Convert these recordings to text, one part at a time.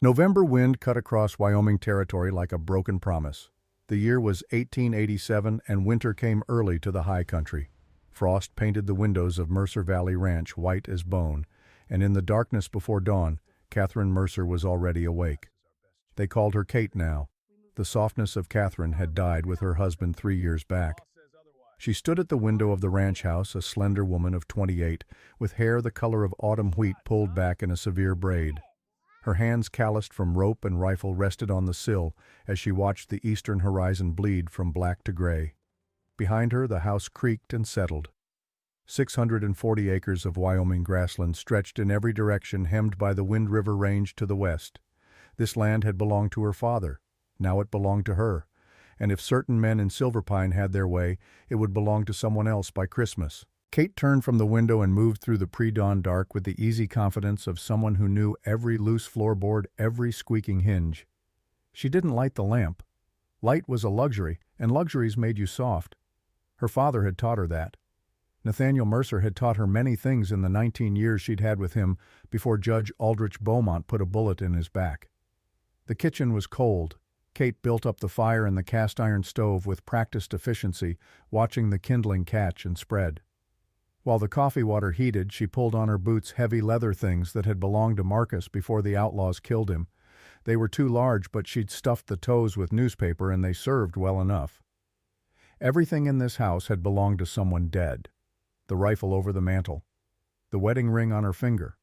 November wind cut across Wyoming territory like a broken promise. The year was 1887 and winter came early to the high country. Frost painted the windows of Mercer Valley Ranch white as bone, and in the darkness before dawn, Catherine Mercer was already awake. They called her Kate now. The softness of Catherine had died with her husband 3 years back. She stood at the window of the ranch house, a slender woman of 28, with hair the color of autumn wheat pulled back in a severe braid. Her hands calloused from rope and rifle rested on the sill as she watched the eastern horizon bleed from black to gray. Behind her, the house creaked and settled. 640 acres of Wyoming grassland stretched in every direction, hemmed by the Wind River Range to the west. This land had belonged to her father. Now it belonged to her. And if certain men in Silverpine had their way, it would belong to someone else by Christmas. Kate turned from the window and moved through the pre-dawn dark with the easy confidence of someone who knew every loose floorboard, every squeaking hinge. She didn't light the lamp. Light was a luxury, and luxuries made you soft. Her father had taught her that. Nathaniel Mercer had taught her many things in the 19 years she'd had with him before Judge Aldrich Beaumont put a bullet in his back. The kitchen was cold. Kate built up the fire in the cast-iron stove with practiced efficiency, watching the kindling catch and spread. While the coffee water heated, she pulled on her boots heavy leather things that had belonged to Marcus before the outlaws killed him. They were too large, but she'd stuffed the toes with newspaper and they served well enough. Everything in this house had belonged to someone dead. The rifle over the mantel, the wedding ring on her finger,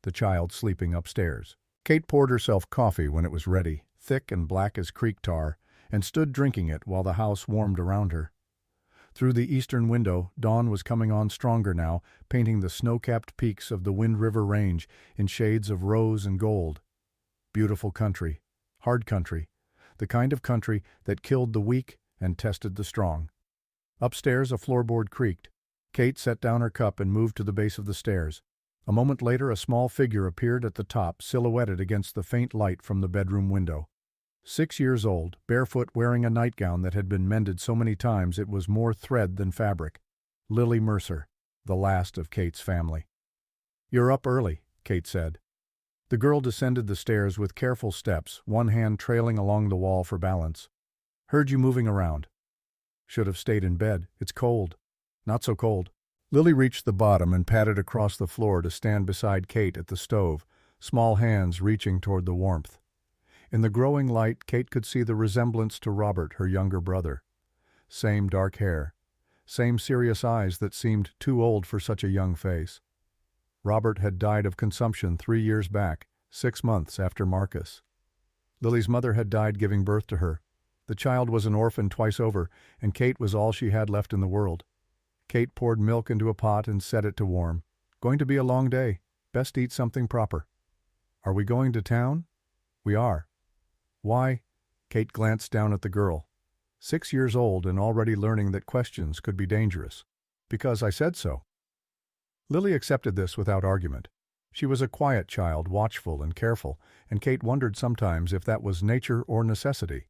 the child sleeping upstairs. Kate poured herself coffee when it was ready, thick and black as creek tar, and stood drinking it while the house warmed around her. Through the eastern window, dawn was coming on stronger now, painting the snow-capped peaks of the Wind River Range in shades of rose and gold. Beautiful country, hard country, the kind of country that killed the weak and tested the strong. Upstairs, a floorboard creaked. Kate set down her cup and moved to the base of the stairs. A moment later, a small figure appeared at the top, silhouetted against the faint light from the bedroom window. 6 years old, barefoot, wearing a nightgown that had been mended so many times it was more thread than fabric. Lily Mercer, the last of Kate's family. "You're up early," Kate said. The girl descended the stairs with careful steps, one hand trailing along the wall for balance. "Heard you moving around." "Should have stayed in bed. It's cold." "Not so cold." Lily reached the bottom and padded across the floor to stand beside Kate at the stove, small hands reaching toward the warmth. In the growing light, Kate could see the resemblance to Robert, her younger brother. Same dark hair, same serious eyes that seemed too old for such a young face. Robert had died of consumption 3 years back, 6 months after Marcus. Lily's mother had died giving birth to her. The child was an orphan twice over, and Kate was all she had left in the world. Kate poured milk into a pot and set it to warm. "Going to be a long day. Best eat something proper." "Are we going to town?" "We are." "Why?" Kate glanced down at the girl. 6 years old and already learning that questions could be dangerous. "Because I said so." Lily accepted this without argument. She was a quiet child, watchful and careful, and Kate wondered sometimes if that was nature or necessity.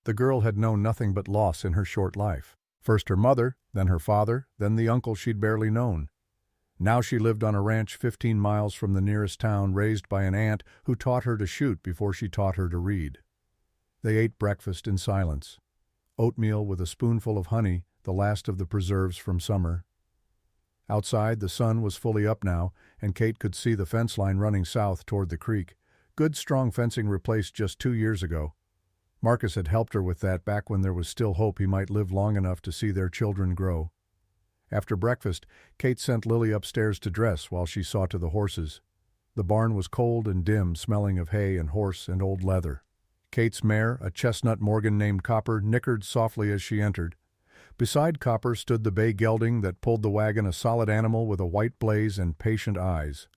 The girl had known nothing but loss in her short life. First her mother, then her father, then the uncle she'd barely known. Now she lived on a ranch 15 miles from the nearest town, raised by an aunt who taught her to shoot before she taught her to read. They ate breakfast in silence. Oatmeal with a spoonful of honey, the last of the preserves from summer. Outside, the sun was fully up now, and Kate could see the fence line running south toward the creek. Good, strong fencing replaced just 2 years ago. Marcus had helped her with that back when there was still hope he might live long enough to see their children grow. After breakfast, Kate sent Lily upstairs to dress while she saw to the horses. The barn was cold and dim, smelling of hay and horse and old leather. Kate's mare, a chestnut Morgan named Copper, nickered softly as she entered. Beside Copper stood the bay gelding that pulled the wagon, a solid animal with a white blaze and patient eyes.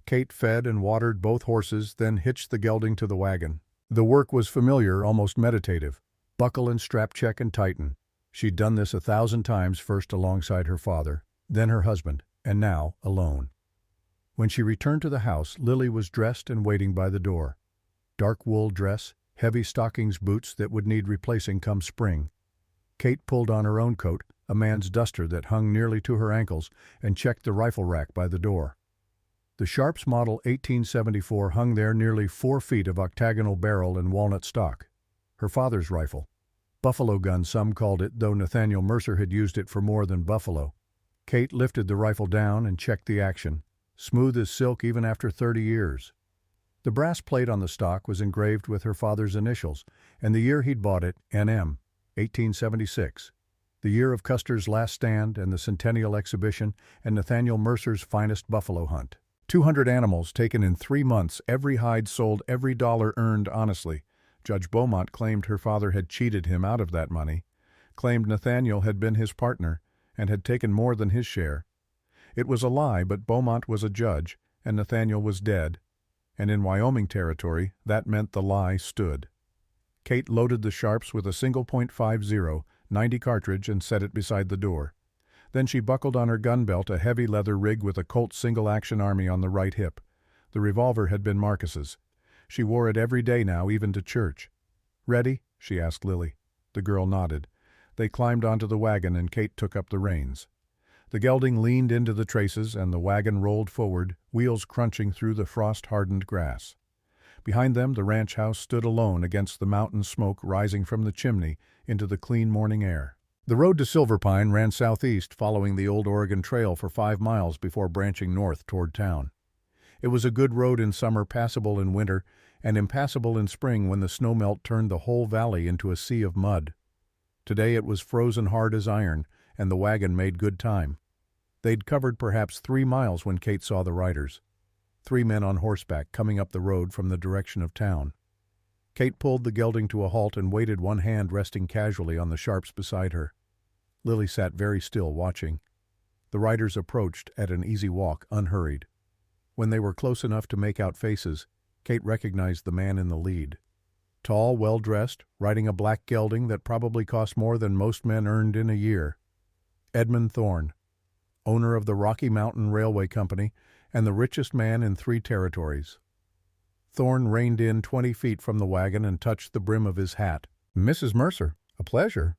Kate fed and watered both horses, then hitched the gelding to the wagon. The work was familiar, almost meditative. Buckle and strap check and tighten. She'd done this 1,000 times, first alongside her father, then her husband, and now alone. When she returned to the house, Lily was dressed and waiting by the door. Dark wool dress, heavy stockings, boots that would need replacing come spring. Kate pulled on her own coat, a man's duster that hung nearly to her ankles, and checked the rifle rack by the door. The Sharps Model 1874 hung there, nearly 4 feet of octagonal barrel and walnut stock. Her father's rifle. Buffalo gun, some called it, though Nathaniel Mercer had used it for more than buffalo. Kate lifted the rifle down and checked the action. Smooth as silk even after 30 years. The brass plate on the stock was engraved with her father's initials, and the year he'd bought it, NM, 1876. The year of Custer's last stand and the Centennial Exhibition and Nathaniel Mercer's finest buffalo hunt. 200 animals taken in 3 months, every hide sold, every dollar earned honestly. Judge Beaumont claimed her father had cheated him out of that money, claimed Nathaniel had been his partner, and had taken more than his share. It was a lie, but Beaumont was a judge, and Nathaniel was dead, and in Wyoming territory, that meant the lie stood. Kate loaded the Sharps with a single .50, 90 cartridge and set it beside the door. Then she buckled on her gun belt a heavy leather rig with a Colt single-action Army on the right hip. The revolver had been Marcus's. She wore it every day now, even to church. "Ready?" she asked Lily. The girl nodded. They climbed onto the wagon and Kate took up the reins. The gelding leaned into the traces and the wagon rolled forward, wheels crunching through the frost-hardened grass. Behind them the ranch house stood alone against the mountain smoke rising from the chimney into the clean morning air. The road to Silver Pine ran southeast, following the old Oregon Trail for 5 miles before branching north toward town. It was a good road in summer, passable in winter, and impassable in spring when the snowmelt turned the whole valley into a sea of mud. Today it was frozen hard as iron, and the wagon made good time. They'd covered perhaps 3 miles when Kate saw the riders. 3 men on horseback coming up the road from the direction of town. Kate pulled the gelding to a halt and waited, one hand resting casually on the Sharps beside her. Lily sat very still, watching. The riders approached at an easy walk, unhurried. When they were close enough to make out faces, Kate recognized the man in the lead. Tall, well-dressed, riding a black gelding that probably cost more than most men earned in a year. Edmund Thorne, owner of the Rocky Mountain Railway Company and the richest man in 3 territories. Thorne reined in 20 feet from the wagon and touched the brim of his hat. "Mrs. Mercer, a pleasure."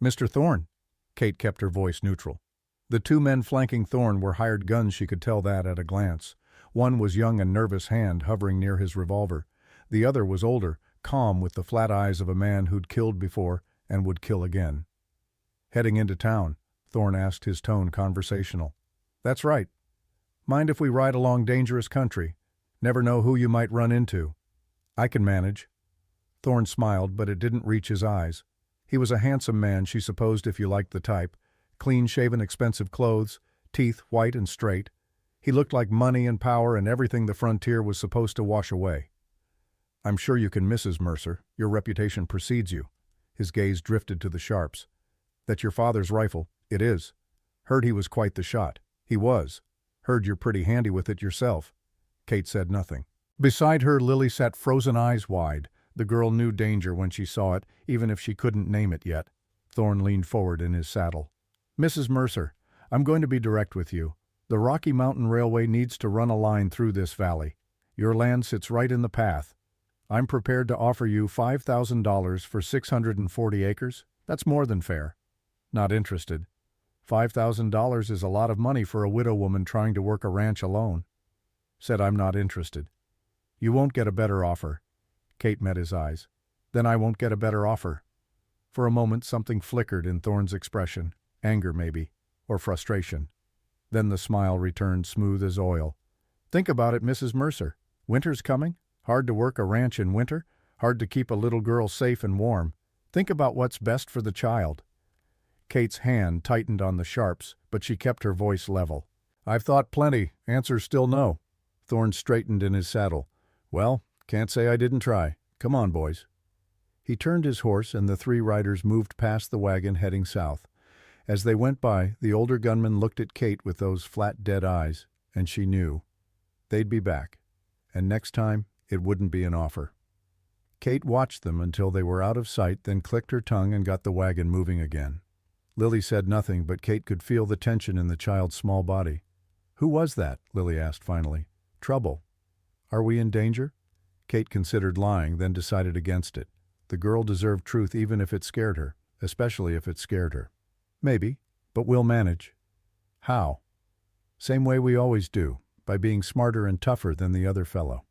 "Mr. Thorne." Kate kept her voice neutral. The 2 men flanking Thorne were hired guns, she could tell that at a glance. One was young and nervous, hand hovering near his revolver. The other was older, calm, with the flat eyes of a man who'd killed before and would kill again. "Heading into town?" Thorne asked, his tone conversational. "That's right. Mind if we ride along dangerous country? Never know who you might run into." "I can manage." Thorne smiled, but it didn't reach his eyes. He was a handsome man, she supposed, if you liked the type. Clean-shaven, expensive clothes, teeth white and straight. He looked like money and power and everything the frontier was supposed to wash away. "I'm sure you can, Mrs. Mercer. Your reputation precedes you." His gaze drifted to the Sharps. "That your father's rifle?" "It is." "Heard he was quite the shot." "He was." "Heard you're pretty handy with it yourself." Kate said nothing. Beside her, Lily sat, frozen eyes wide. The girl knew danger when she saw it, even if she couldn't name it yet. Thorne leaned forward in his saddle. "Mrs. Mercer, I'm going to be direct with you. The Rocky Mountain Railway needs to run a line through this valley. Your land sits right in the path. I'm prepared to offer you $5,000 for 640 acres. That's more than fair." "Not interested." $5,000 is a lot of money for a widow woman trying to work a ranch alone." "Said I'm not interested." "You won't get a better offer." Kate met his eyes. "Then I won't get a better offer." For a moment something flickered in Thorne's expression. Anger, maybe, or frustration. Then the smile returned, smooth as oil. "Think about it, Mrs. Mercer. Winter's coming. Hard to work a ranch in winter. Hard to keep a little girl safe and warm. Think about what's best for the child." Kate's hand tightened on the Sharps, but she kept her voice level. "I've thought plenty. Answer's still no." Thorne straightened in his saddle. "Well, can't say I didn't try. Come on, boys." He turned his horse and the 3 riders moved past the wagon, heading south. As they went by, the older gunman looked at Kate with those flat, dead eyes, and she knew. They'd be back. And next time, it wouldn't be an offer. Kate watched them until they were out of sight, then clicked her tongue and got the wagon moving again. Lily said nothing, but Kate could feel the tension in the child's small body. "Who was that?" Lily asked finally. "Trouble. Are we in danger?" Kate considered lying, then decided against it. The girl deserved truth even if it scared her, especially if it scared her. "Maybe, but we'll manage." "How?" "Same way we always do. by being smarter and tougher than the other fellow.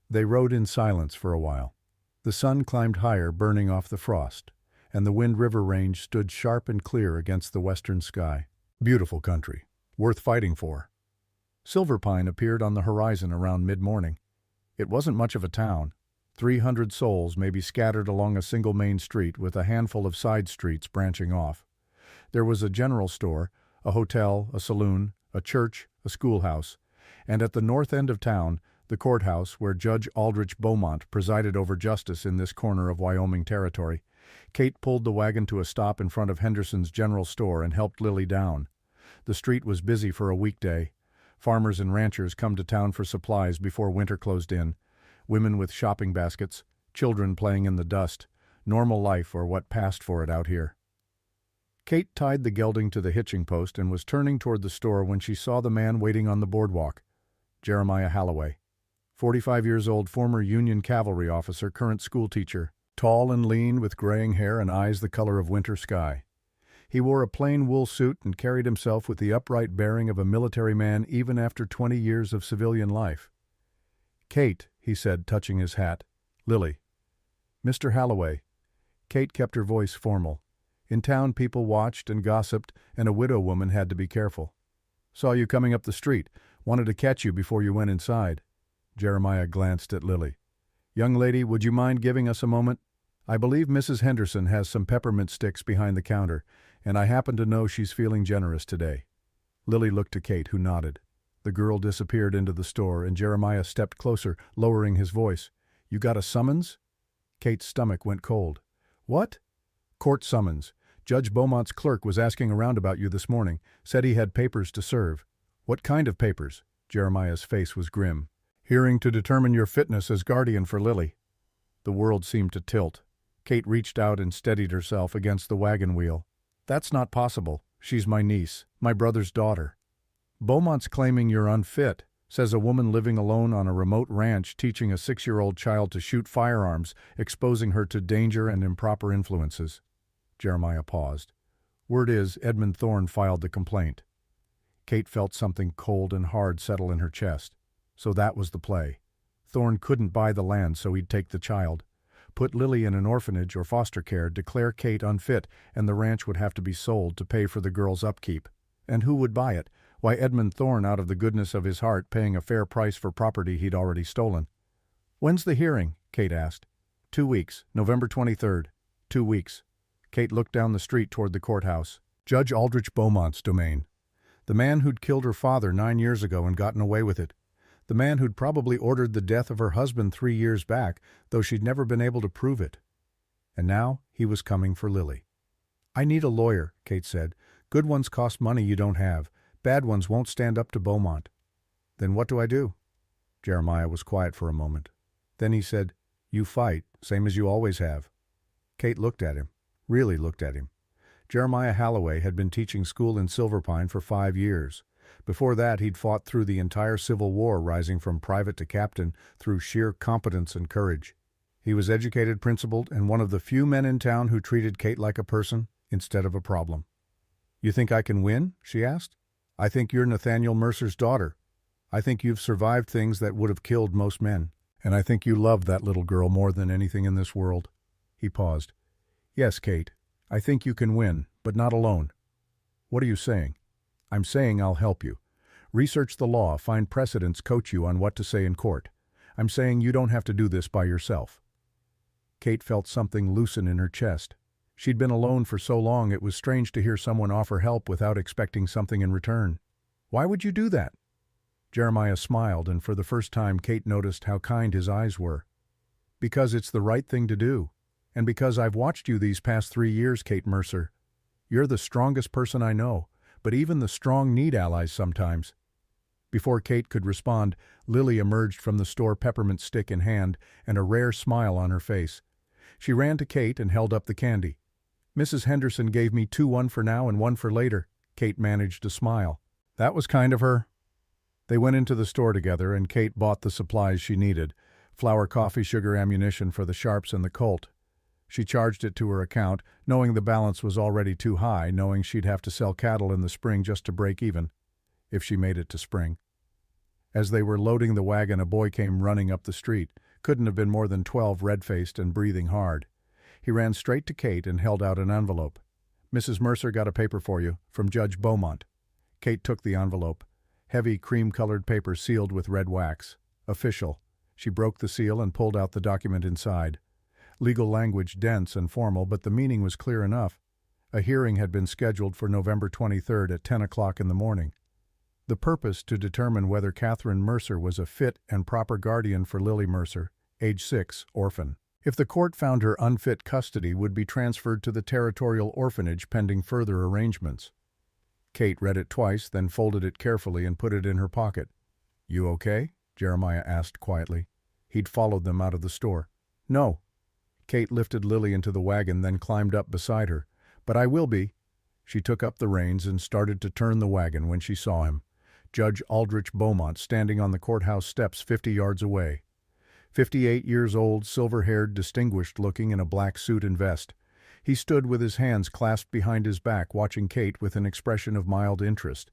They rode in silence for a while. The sun climbed higher, burning off the frost, and the Wind River Range stood sharp and clear against the western sky. Beautiful country, worth fighting for. Silver Pine appeared on the horizon around mid-morning. It wasn't much of a town. 300 souls maybe scattered along a single main street with a handful of side streets branching off. There was a general store, a hotel, a saloon, a church, a schoolhouse, and at the north end of town, the courthouse where Judge Aldrich Beaumont presided over justice in this corner of Wyoming territory. Kate pulled the wagon to a stop in front of Henderson's general store and helped Lily down. The street was busy for a weekday. Farmers and ranchers come to town for supplies before winter closed in. Women with shopping baskets, children playing in the dust. Normal life, or what passed for it out here. Kate tied the gelding to the hitching post and was turning toward the store when she saw the man waiting on the boardwalk. Jeremiah Halloway. 45 years old, former Union cavalry officer, current schoolteacher. Tall and lean, with graying hair and eyes the color of winter sky. He wore a plain wool suit and carried himself with the upright bearing of a military man even after 20 years of civilian life. "Kate," he said, touching his hat. "Lily." "Mr. Halloway." Kate kept her voice formal. In town people watched and gossiped, and a widow woman had to be careful. "Saw you coming up the street. Wanted to catch you before you went inside." Jeremiah glanced at Lily. "Young lady, would you mind giving us a moment? I believe Mrs. Henderson has some peppermint sticks behind the counter, and I happen to know she's feeling generous today." Lily looked to Kate, who nodded. The girl disappeared into the store, and Jeremiah stepped closer, lowering his voice. "You got a summons?" Kate's stomach went cold. "What?" "Court summons. Judge Beaumont's clerk was asking around about you this morning. Said he had papers to serve." "What kind of papers?" Jeremiah's face was grim. "Hearing to determine your fitness as guardian for Lily." The world seemed to tilt. Kate reached out and steadied herself against the wagon wheel. "That's not possible. She's my niece, my brother's daughter." "Beaumont's claiming you're unfit. Says a woman living alone on a remote ranch teaching a 6-year-old child to shoot firearms, exposing her to danger and improper influences." Jeremiah paused. "Word is, Edmund Thorne filed the complaint." Kate felt something cold and hard settle in her chest. So that was the play. Thorne couldn't buy the land, so he'd take the child. Put Lily in an orphanage or foster care, declare Kate unfit, and the ranch would have to be sold to pay for the girl's upkeep. And who would buy it? Why, Edmund Thorne, out of the goodness of his heart, paying a fair price for property he'd already stolen. "When's the hearing?" Kate asked. 2 weeks, November 23rd. 2 weeks. Kate looked down the street toward the courthouse. Judge Aldrich Beaumont's domain. The man who'd killed her father 9 years ago and gotten away with it. The man who'd probably ordered the death of her husband 3 years back, though she'd never been able to prove it. And now he was coming for Lily. "I need a lawyer," Kate said. "Good ones cost money you don't have. Bad ones won't stand up to Beaumont." "Then what do I do?" Jeremiah was quiet for a moment. Then he said, "You fight, same as you always have." Kate looked at him, really looked at him. Jeremiah Halloway had been teaching school in Silver Pine for 5 years. Before that, he'd fought through the entire Civil War, rising from private to captain through sheer competence and courage. He was educated, principled, and one of the few men in town who treated Kate like a person instead of a problem. "You think I can win?" she asked. "I think you're Nathaniel Mercer's daughter. I think you've survived things that would have killed most men. And I think you love that little girl more than anything in this world." He paused. "Yes, Kate, I think you can win, but not alone." "What are you saying?" "I'm saying I'll help you. Research the law, find precedents, coach you on what to say in court. I'm saying you don't have to do this by yourself." Kate felt something loosen in her chest. She'd been alone for so long it was strange to hear someone offer help without expecting something in return. "Why would you do that?" Jeremiah smiled, and for the first time Kate noticed how kind his eyes were. "Because it's the right thing to do. And because I've watched you these past 3 years, Kate Mercer. You're the strongest person I know, but even the strong need allies sometimes." Before Kate could respond, Lily emerged from the store, peppermint stick in hand, and a rare smile on her face. She ran to Kate and held up the candy. "Mrs. Henderson gave me 2, one for now and 1 for later." Kate managed to smile. "That was kind of her." They went into the store together, and Kate bought the supplies she needed: flour, coffee, sugar, ammunition for the Sharps and the Colt. She charged it to her account, knowing the balance was already too high, knowing she'd have to sell cattle in the spring just to break even, if she made it to spring. As they were loading the wagon, a boy came running up the street. Couldn't have been more than 12, red-faced and breathing hard. He ran straight to Kate and held out an envelope. "Mrs. Mercer got a paper for you, from Judge Beaumont." Kate took the envelope. Heavy, cream-colored paper sealed with red wax. Official. She broke the seal and pulled out the document inside. Legal language dense and formal, but the meaning was clear enough. A hearing had been scheduled for November 23rd at 10 o'clock in the morning. The purpose to determine whether Catherine Mercer was a fit and proper guardian for Lily Mercer, age 6, orphan. If the court found her unfit, custody would be transferred to the territorial orphanage pending further arrangements. Kate read it twice, then folded it carefully and put it in her pocket. "You okay?" Jeremiah asked quietly. He'd followed them out of the store. "No." Kate lifted Lily into the wagon, then climbed up beside her. "But I will be." She took up the reins and started to turn the wagon when she saw him. Judge Aldrich Beaumont standing on the courthouse steps 50 yards away. 58 years old, silver-haired, distinguished-looking in a black suit and vest. He stood with his hands clasped behind his back, watching Kate with an expression of mild interest,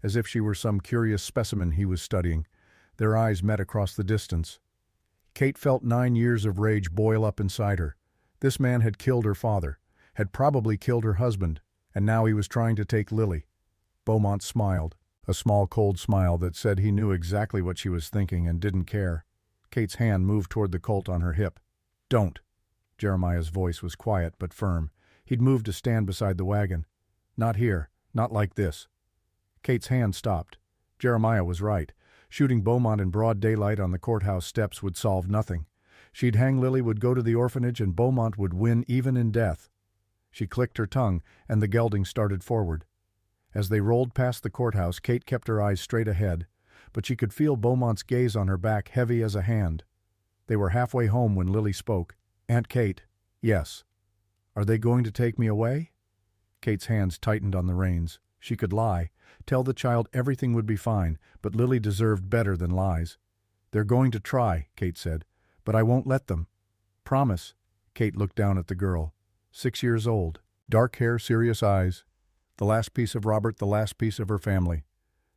as if she were some curious specimen he was studying. Their eyes met across the distance. Kate felt 9 years of rage boil up inside her. This man had killed her father, had probably killed her husband, and now he was trying to take Lily. Beaumont smiled, a small cold smile that said he knew exactly what she was thinking and didn't care. Kate's hand moved toward the Colt on her hip. "Don't." Jeremiah's voice was quiet but firm. He'd moved to stand beside the wagon. "Not here. Not like this." Kate's hand stopped. Jeremiah was right. Shooting Beaumont in broad daylight on the courthouse steps would solve nothing. She'd hang Lily, would go to the orphanage, and Beaumont would win even in death. She clicked her tongue, and the gelding started forward. As they rolled past the courthouse, Kate kept her eyes straight ahead, but she could feel Beaumont's gaze on her back, heavy as a hand. They were halfway home when Lily spoke. "Aunt Kate." "Yes." "Are they going to take me away?" Kate's hands tightened on the reins. She could lie, tell the child everything would be fine, but Lily deserved better than lies. "They're going to try," Kate said, "but I won't let them. Promise." Kate looked down at the girl. 6 years old. Dark hair, serious eyes. The last piece of Robert, the last piece of her family.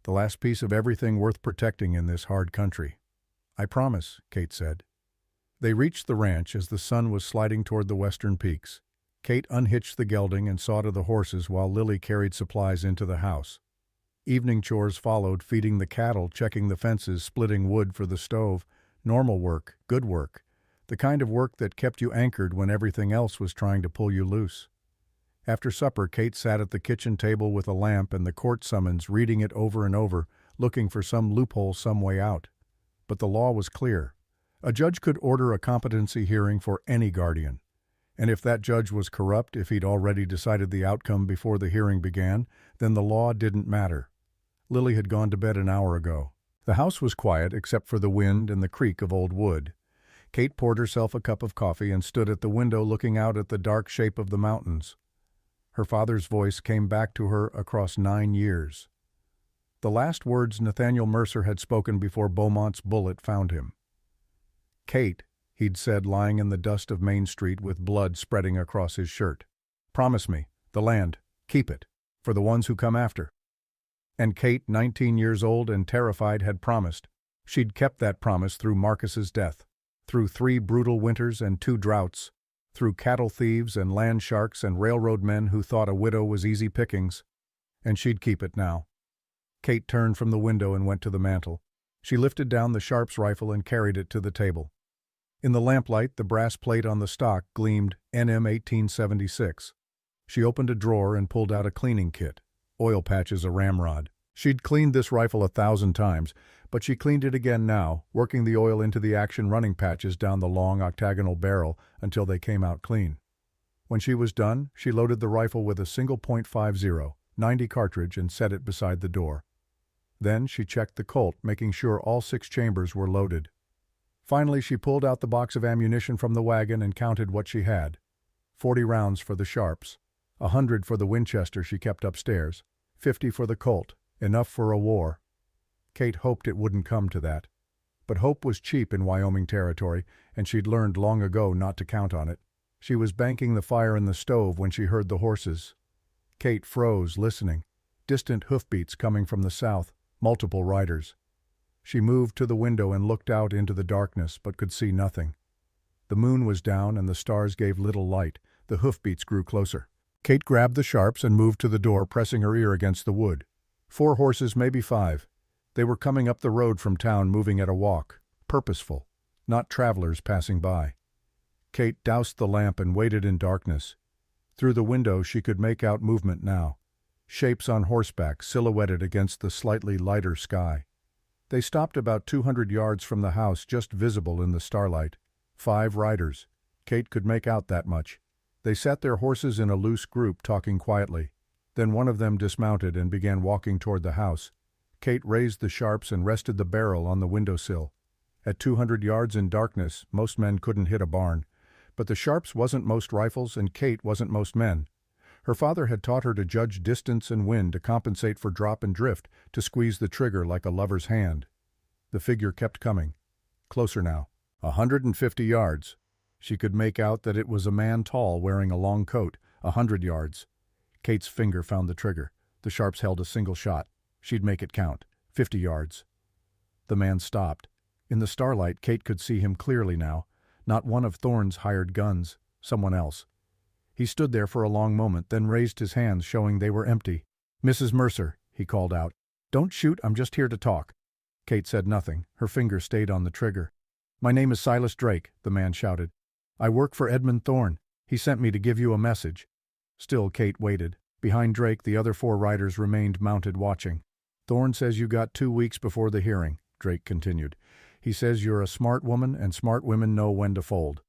The last piece of everything worth protecting in this hard country. "I promise," Kate said. They reached the ranch as the sun was sliding toward the western peaks. Kate unhitched the gelding and saw to the horses while Lily carried supplies into the house. Evening chores followed, feeding the cattle, checking the fences, splitting wood for the stove. Normal work, good work. The kind of work that kept you anchored when everything else was trying to pull you loose. After supper, Kate sat at the kitchen table with a lamp and the court summons, reading it over and over, looking for some loophole, some way out. But the law was clear. A judge could order a competency hearing for any guardian. And if that judge was corrupt, if he'd already decided the outcome before the hearing began, then the law didn't matter. Lily had gone to bed an hour ago. The house was quiet except for the wind and the creak of old wood. Kate poured herself a cup of coffee and stood at the window looking out at the dark shape of the mountains. Her father's voice came back to her across 9 years. The last words Nathaniel Mercer had spoken before Beaumont's bullet found him. "Kate," he'd said, lying in the dust of Main Street with blood spreading across his shirt. "Promise me, the land, keep it, for the ones who come after." And Kate, 19 years old and terrified, had promised. She'd kept that promise through Marcus's death, through 3 brutal winters and 2 droughts, through cattle thieves and land sharks and railroad men who thought a widow was easy pickings. And she'd keep it now. Kate turned from the window and went to the mantel. She lifted down the Sharps rifle and carried it to the table. In the lamplight, the brass plate on the stock gleamed NM 1876. She opened a drawer and pulled out a cleaning kit. Oil patches, a ramrod. She'd cleaned this rifle 1,000 times, but she cleaned it again now, working the oil into the action running patches down the long octagonal barrel until they came out clean. When she was done, she loaded the rifle with a single .50, 90 cartridge and set it beside the door. Then she checked the Colt, making sure all 6 chambers were loaded. Finally, she pulled out the box of ammunition from the wagon and counted what she had. 40 rounds for the Sharps, 100 for the Winchester she kept upstairs, 50 for the Colt, enough for a war. Kate hoped it wouldn't come to that. But hope was cheap in Wyoming territory, and she'd learned long ago not to count on it. She was banking the fire in the stove when she heard the horses. Kate froze, listening. Distant hoofbeats coming from the south, multiple riders. She moved to the window and looked out into the darkness, but could see nothing. The moon was down and the stars gave little light. The hoofbeats grew closer. Kate grabbed the sharps and moved to the door, pressing her ear against the wood. 4 horses, maybe 5. They were coming up the road from town, moving at a walk, purposeful, not travelers passing by. Kate doused the lamp and waited in darkness. Through the window she could make out movement now. Shapes on horseback silhouetted against the slightly lighter sky. They stopped about 200 yards from the house, just visible in the starlight. 5 riders. Kate could make out that much. They sat their horses in a loose group, talking quietly. Then one of them dismounted and began walking toward the house. Kate raised the sharps and rested the barrel on the windowsill. At 200 yards in darkness, most men couldn't hit a barn. But the sharps wasn't most rifles and Kate wasn't most men. Her father had taught her to judge distance and wind, to compensate for drop and drift, to squeeze the trigger like a lover's hand. The figure kept coming. Closer now. 150 yards. She could make out that it was a man tall, wearing a long coat. 100 yards. Kate's finger found the trigger. The sharps held a single shot. She'd make it count. 50 yards. The man stopped. In the starlight, Kate could see him clearly now. Not one of Thorne's hired guns. Someone else. He stood there for a long moment, then raised his hands, showing they were empty. "Mrs. Mercer," he called out. "Don't shoot, I'm just here to talk." Kate said nothing. Her finger stayed on the trigger. "My name is Silas Drake," the man shouted. "I work for Edmund Thorne. He sent me to give you a message." Still Kate waited. Behind Drake, the other 4 riders remained mounted, watching. "Thorne says you got 2 weeks before the hearing," Drake continued. "He says you're a smart woman and smart women know when to fold.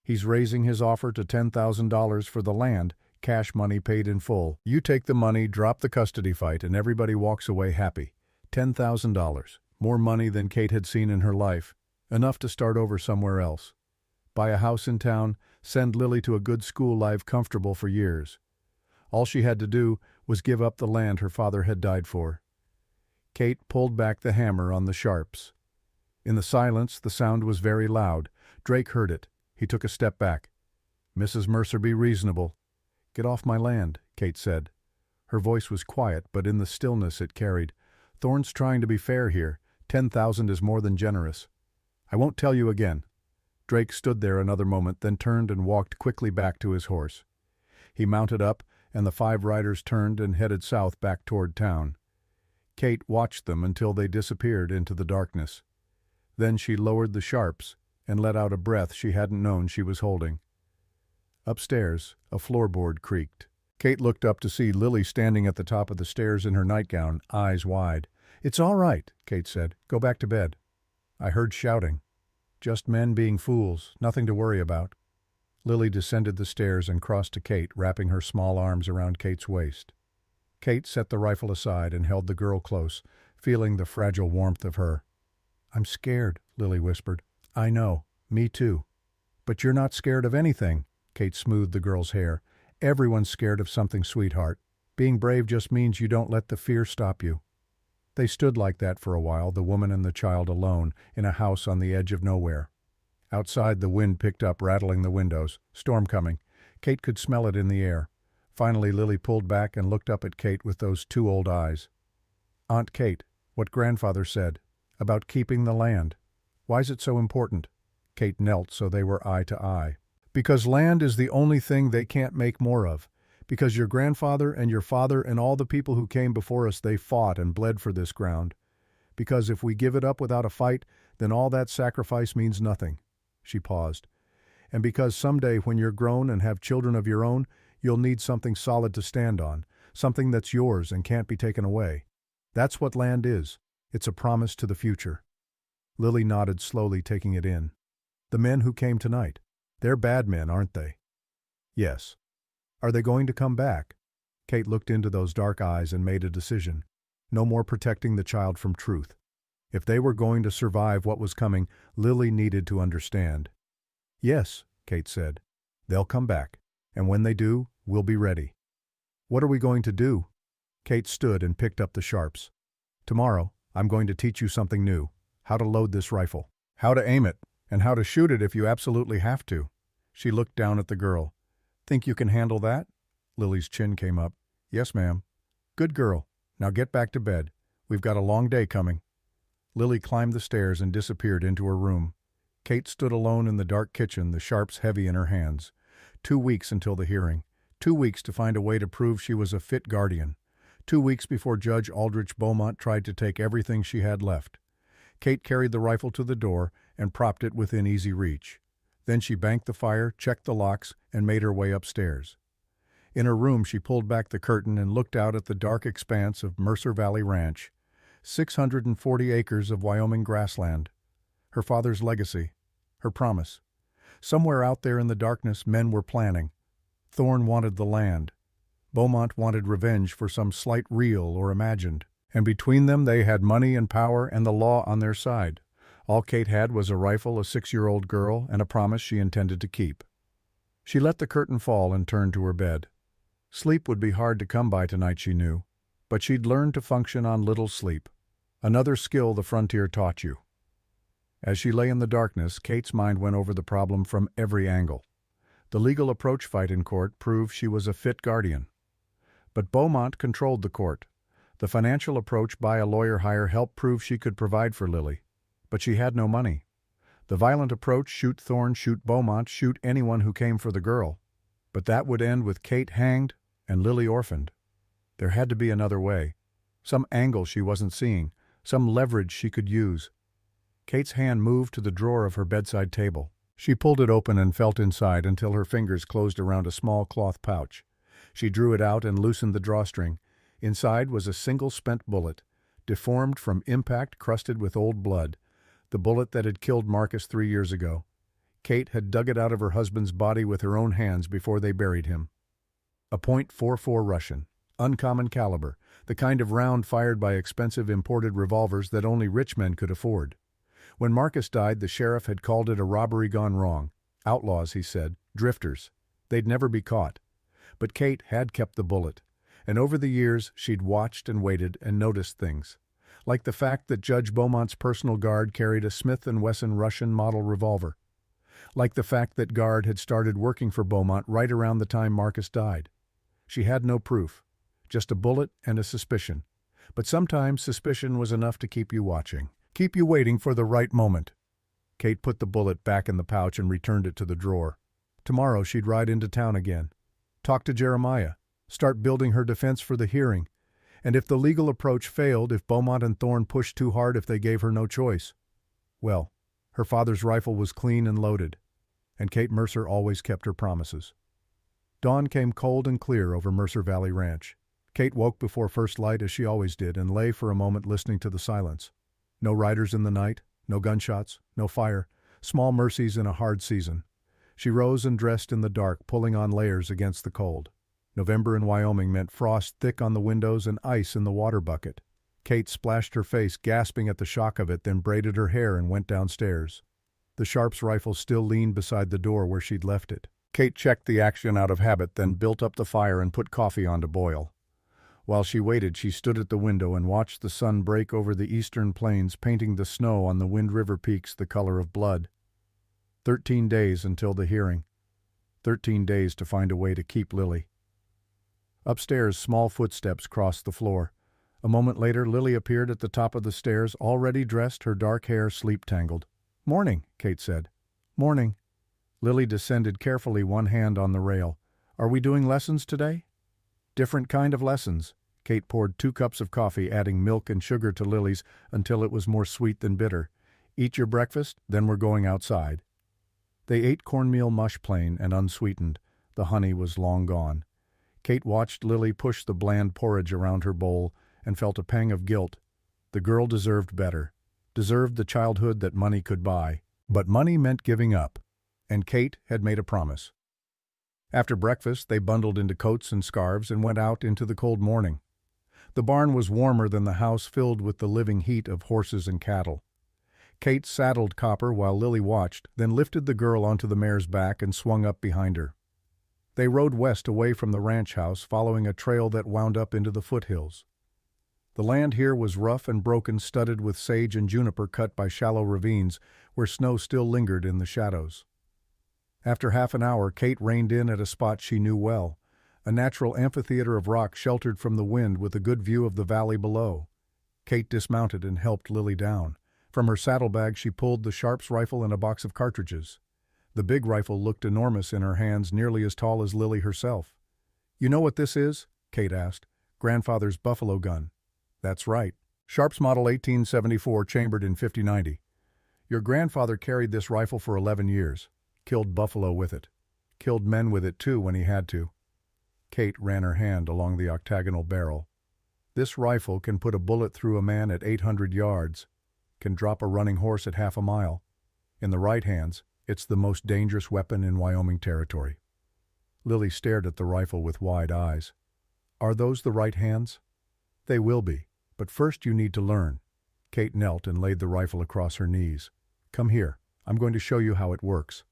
He's raising his offer to $10,000 for the land, cash money paid in full. You take the money, drop the custody fight, and everybody walks away happy. $10,000. More money than Kate had seen in her life. Enough to start over somewhere else. Buy a house in town, send Lily to a good school, life comfortable for years. All she had to do was give up the land her father had died for." Kate pulled back the hammer on the sharps. In the silence, the sound was very loud. Drake heard it. He took a step back. "Mrs. Mercer, be reasonable." "Get off my land," Kate said. Her voice was quiet, but in the stillness it carried. "Thorne's trying to be fair here. 10,000 is more than generous." "I won't tell you again." Drake stood there another moment, then turned and walked quickly back to his horse. He mounted up, and the 5 riders turned and headed south back toward town. Kate watched them until they disappeared into the darkness. Then she lowered the sharps and let out a breath she hadn't known she was holding. Upstairs, a floorboard creaked. Kate looked up to see Lily standing at the top of the stairs in her nightgown, eyes wide. "It's all right," Kate said. "Go back to bed." "I heard shouting." "Just men being fools, nothing to worry about." Lily descended the stairs and crossed to Kate, wrapping her small arms around Kate's waist. Kate set the rifle aside and held the girl close, feeling the fragile warmth of her. "I'm scared," Lily whispered. "I know. Me too." "But you're not scared of anything." Kate smoothed the girl's hair. "Everyone's scared of something, sweetheart. Being brave just means you don't let the fear stop you." They stood like that for a while, the woman and the child alone, in a house on the edge of nowhere. Outside, the wind picked up, rattling the windows. Storm coming. Kate could smell it in the air. Finally, Lily pulled back and looked up at Kate with those 2 old eyes. "Aunt Kate, what grandfather said about keeping the land. Why's it so important?" Kate knelt so they were eye to eye. "Because land is the only thing they can't make more of. Because your grandfather and your father and all the people who came before us, they fought and bled for this ground. Because if we give it up without a fight, then all that sacrifice means nothing." She paused. "And because someday when you're grown and have children of your own, you'll need something solid to stand on, something that's yours and can't be taken away. That's what land is. It's a promise to the future." Lily nodded slowly, taking it in. "The men who came tonight, they're bad men, aren't they?" "Yes." "Are they going to come back?" Kate looked into those dark eyes and made a decision. No more protecting the child from truth. If they were going to survive what was coming, Lily needed to understand. "Yes," Kate said. "They'll come back. And when they do, we'll be ready." "What are we going to do?" Kate stood and picked up the sharps. "Tomorrow, I'm going to teach you something new. How to load this rifle. How to aim it. And how to shoot it if you absolutely have to." She looked down at the girl. "Think you can handle that?" Lily's chin came up. "Yes, ma'am." "Good girl. Now get back to bed. We've got a long day coming." Lily climbed the stairs and disappeared into her room. Kate stood alone in the dark kitchen, the sharps heavy in her hands. 2 weeks until the hearing. 2 weeks to find a way to prove she was a fit guardian. 2 weeks before Judge Aldrich Beaumont tried to take everything she had left. Kate carried the rifle to the door and propped it within easy reach. Then she banked the fire, checked the locks, and made her way upstairs. In her room, she pulled back the curtain and looked out at the dark expanse of Mercer Valley Ranch, 640 acres of Wyoming grassland. Her father's legacy, her promise. Somewhere out there in the darkness, men were planning. Thorne wanted the land. Beaumont wanted revenge for some slight real or imagined. And between them they had money and power and the law on their side. All Kate had was a rifle, a 6-year-old girl, and a promise she intended to keep. She let the curtain fall and turned to her bed. Sleep would be hard to come by tonight, she knew, but she'd learned to function on little sleep. Another skill the frontier taught you. As she lay in the darkness, Kate's mind went over the problem from every angle. The legal approach fight in court proved she was a fit guardian. But Beaumont controlled the court. The financial approach by a lawyer hire helped prove she could provide for Lily. But she had no money. The violent approach, shoot Thorne, shoot Beaumont, shoot anyone who came for the girl. But that would end with Kate hanged and Lily orphaned. There had to be another way. Some angle she wasn't seeing, some leverage she could use. Kate's hand moved to the drawer of her bedside table. She pulled it open and felt inside until her fingers closed around a small cloth pouch. She drew it out and loosened the drawstring. Inside was a single spent bullet, deformed from impact, crusted with old blood. The bullet that had killed Marcus 3 years ago. Kate had dug it out of her husband's body with her own hands before they buried him. A .44 Russian, uncommon caliber, the kind of round fired by expensive imported revolvers that only rich men could afford. When Marcus died, the sheriff had called it a robbery gone wrong. Outlaws, he said, drifters. They'd never be caught. But Kate had kept the bullet, and over the years she'd watched and waited and noticed things. Like the fact that Judge Beaumont's personal guard carried a Smith & Wesson Russian model revolver. Like the fact that guard had started working for Beaumont right around the time Marcus died. She had no proof, just a bullet and a suspicion. But sometimes suspicion was enough to keep you watching, keep you waiting for the right moment. Kate put the bullet back in the pouch and returned it to the drawer. Tomorrow she'd ride into town again. Talk to Jeremiah. Start building her defense for the hearing. And if the legal approach failed, if Beaumont and Thorne pushed too hard, if they gave her no choice. Well, her father's rifle was clean and loaded, and Kate Mercer always kept her promises. Dawn came cold and clear over Mercer Valley Ranch. Kate woke before first light as she always did and lay for a moment listening to the silence. No riders in the night, no gunshots, no fire, small mercies in a hard season. She rose and dressed in the dark, pulling on layers against the cold. November in Wyoming meant frost thick on the windows and ice in the water bucket. Kate splashed her face, gasping at the shock of it, then braided her hair and went downstairs. The Sharps rifle still leaned beside the door where she'd left it. Kate checked the action out of habit, then built up the fire and put coffee on to boil. While she waited, she stood at the window and watched the sun break over the eastern plains, painting the snow on the Wind River peaks the color of blood. 13 days until the hearing. 13 days to find a way to keep Lily. Upstairs, small footsteps crossed the floor. A moment later, Lily appeared at the top of the stairs, already dressed, her dark hair sleep-tangled. "Morning," Kate said. "Morning." Lily descended carefully, one hand on the rail. "Are we doing lessons today?" "Different kind of lessons." Kate poured 2 cups of coffee, adding milk and sugar to Lily's until it was more sweet than bitter. "Eat your breakfast, then we're going outside." They ate cornmeal mush plain and unsweetened. The honey was long gone. Kate watched Lily push the bland porridge around her bowl and felt a pang of guilt. The girl deserved better, deserved the childhood that money could buy. But money meant giving up, and Kate had made a promise. After breakfast, they bundled into coats and scarves and went out into the cold morning. The barn was warmer than the house, filled with the living heat of horses and cattle. Kate saddled Copper while Lily watched, then lifted the girl onto the mare's back and swung up behind her. They rode west away from the ranch house, following a trail that wound up into the foothills. The land here was rough and broken, studded with sage and juniper cut by shallow ravines where snow still lingered in the shadows. After half an hour, Kate reined in at a spot she knew well, a natural amphitheater of rock sheltered from the wind with a good view of the valley below. Kate dismounted and helped Lily down. From her saddlebag she pulled the Sharps rifle and a box of cartridges. The big rifle looked enormous in her hands, nearly as tall as Lily herself. "You know what this is?" Kate asked. "Grandfather's buffalo gun." "That's right. Sharps model 1874, chambered in 50-90. Your grandfather carried this rifle for 11 years. Killed buffalo with it. Killed men with it too when he had to." Kate ran her hand along the octagonal barrel. "This rifle can put a bullet through a man at 800 yards, can drop a running horse at half a mile. In the right hands, it's the most dangerous weapon in Wyoming territory." Lily stared at the rifle with wide eyes. "Are those the right hands?" "They will be, but first you need to learn." Kate knelt and laid the rifle across her knees. "Come here, I'm going to show you how it works."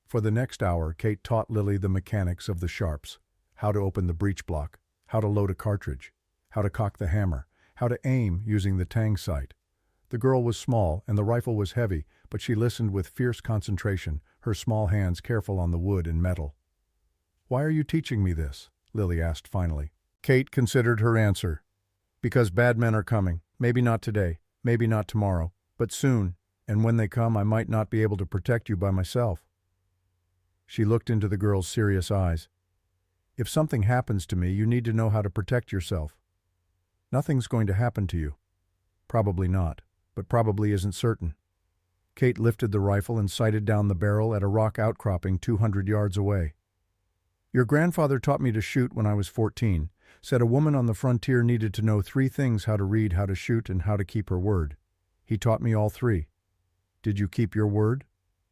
For the next hour, Kate taught Lily the mechanics of the Sharps, how to open the breech block, how to load a cartridge, how to cock the hammer, how to aim using the tang sight. The girl was small and the rifle was heavy, but she listened with fierce concentration, her small hands careful on the wood and metal. "Why are you teaching me this?" Lily asked finally. Kate considered her answer. "Because bad men are coming. Maybe not today, maybe not tomorrow, but soon, and when they come I might not be able to protect you by myself." She looked into the girl's serious eyes. "If something happens to me, you need to know how to protect yourself. Nothing's going to happen to you. Probably not, but probably isn't certain." Kate lifted the rifle and sighted down the barrel at a rock outcropping 200 yards away. "Your grandfather taught me to shoot when I was 14. Said a woman on the frontier needed to know 3 things: how to read, how to shoot, and how to keep her word. He taught me all 3. Did you keep your word?"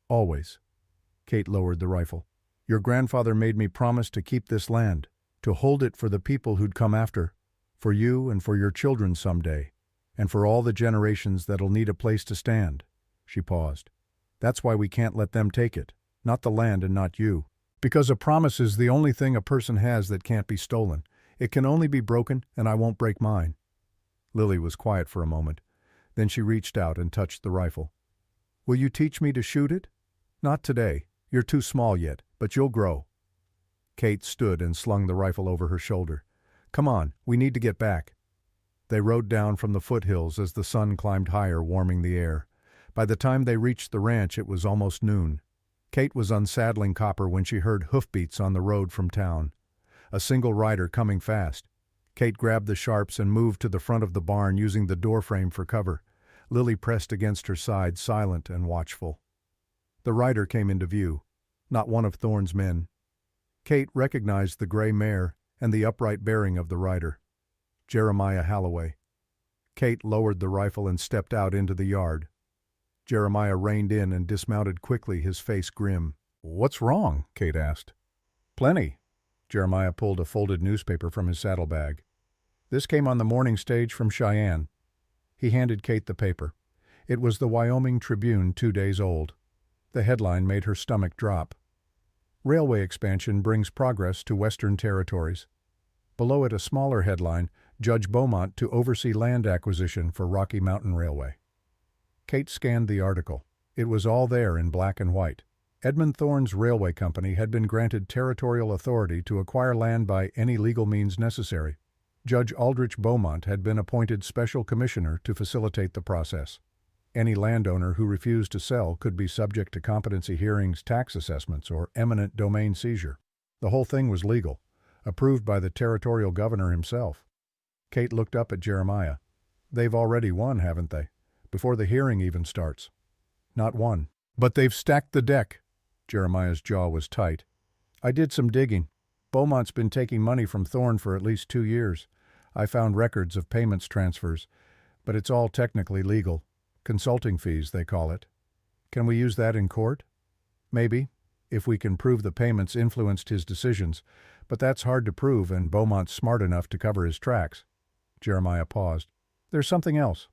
"Always." Kate lowered the rifle. "Your grandfather made me promise to keep this land, to hold it for the people who'd come after, for you and for your children someday, and for all the generations that'll need a place to stand." She paused. "That's why we can't let them take it, not the land and not you. Because a promise is the only thing a person has that can't be stolen. It can only be broken, and I won't break mine." Lily was quiet for a moment. Then she reached out and touched the rifle. "Will you teach me to shoot it?" "Not today. You're too small yet, but you'll grow." Kate stood and slung the rifle over her shoulder. "Come on, we need to get back." They rode down from the foothills as the sun climbed higher, warming the air. By the time they reached the ranch, it was almost noon. Kate was unsaddling Copper when she heard hoofbeats on the road from town. A single rider coming fast. Kate grabbed the Sharps and moved to the front of the barn, using the doorframe for cover. Lily pressed against her side, silent and watchful. The rider came into view. Not one of Thorne's men. Kate recognized the gray mare and the upright bearing of the rider. Jeremiah Halloway. Kate lowered the rifle and stepped out into the yard. Jeremiah reined in and dismounted quickly, his face grim. "What's wrong?" Kate asked. "Plenty." Jeremiah pulled a folded newspaper from his saddlebag. "This came on the morning stage from Cheyenne." He handed Kate the paper. It was the Wyoming Tribune, 2 days old. The headline made her stomach drop. "Railway expansion brings progress to Western territories." Below it, a smaller headline, "Judge Beaumont to oversee land acquisition for Rocky Mountain Railway." Kate scanned the article. It was all there in black and white. Edmund Thorne's railway company had been granted territorial authority to acquire land by any legal means necessary. Judge Aldrich Beaumont had been appointed special commissioner to facilitate the process. Any landowner who refused to sell could be subject to competency hearings, tax assessments, or eminent domain seizure. The whole thing was legal, approved by the territorial governor himself. Kate looked up at Jeremiah. "They've already won, haven't they? Before the hearing even starts." "Not one. But they've stacked the deck." Jeremiah's jaw was tight. "I did some digging. Beaumont's been taking money from Thorne for at least 2 years. I found records of payments transfers, but it's all technically legal. Consulting fees, they call it. Can we use that in court? Maybe, if we can prove the payments influenced his decisions, but that's hard to prove, and Beaumont's smart enough to cover his tracks." Jeremiah paused. "There's something else.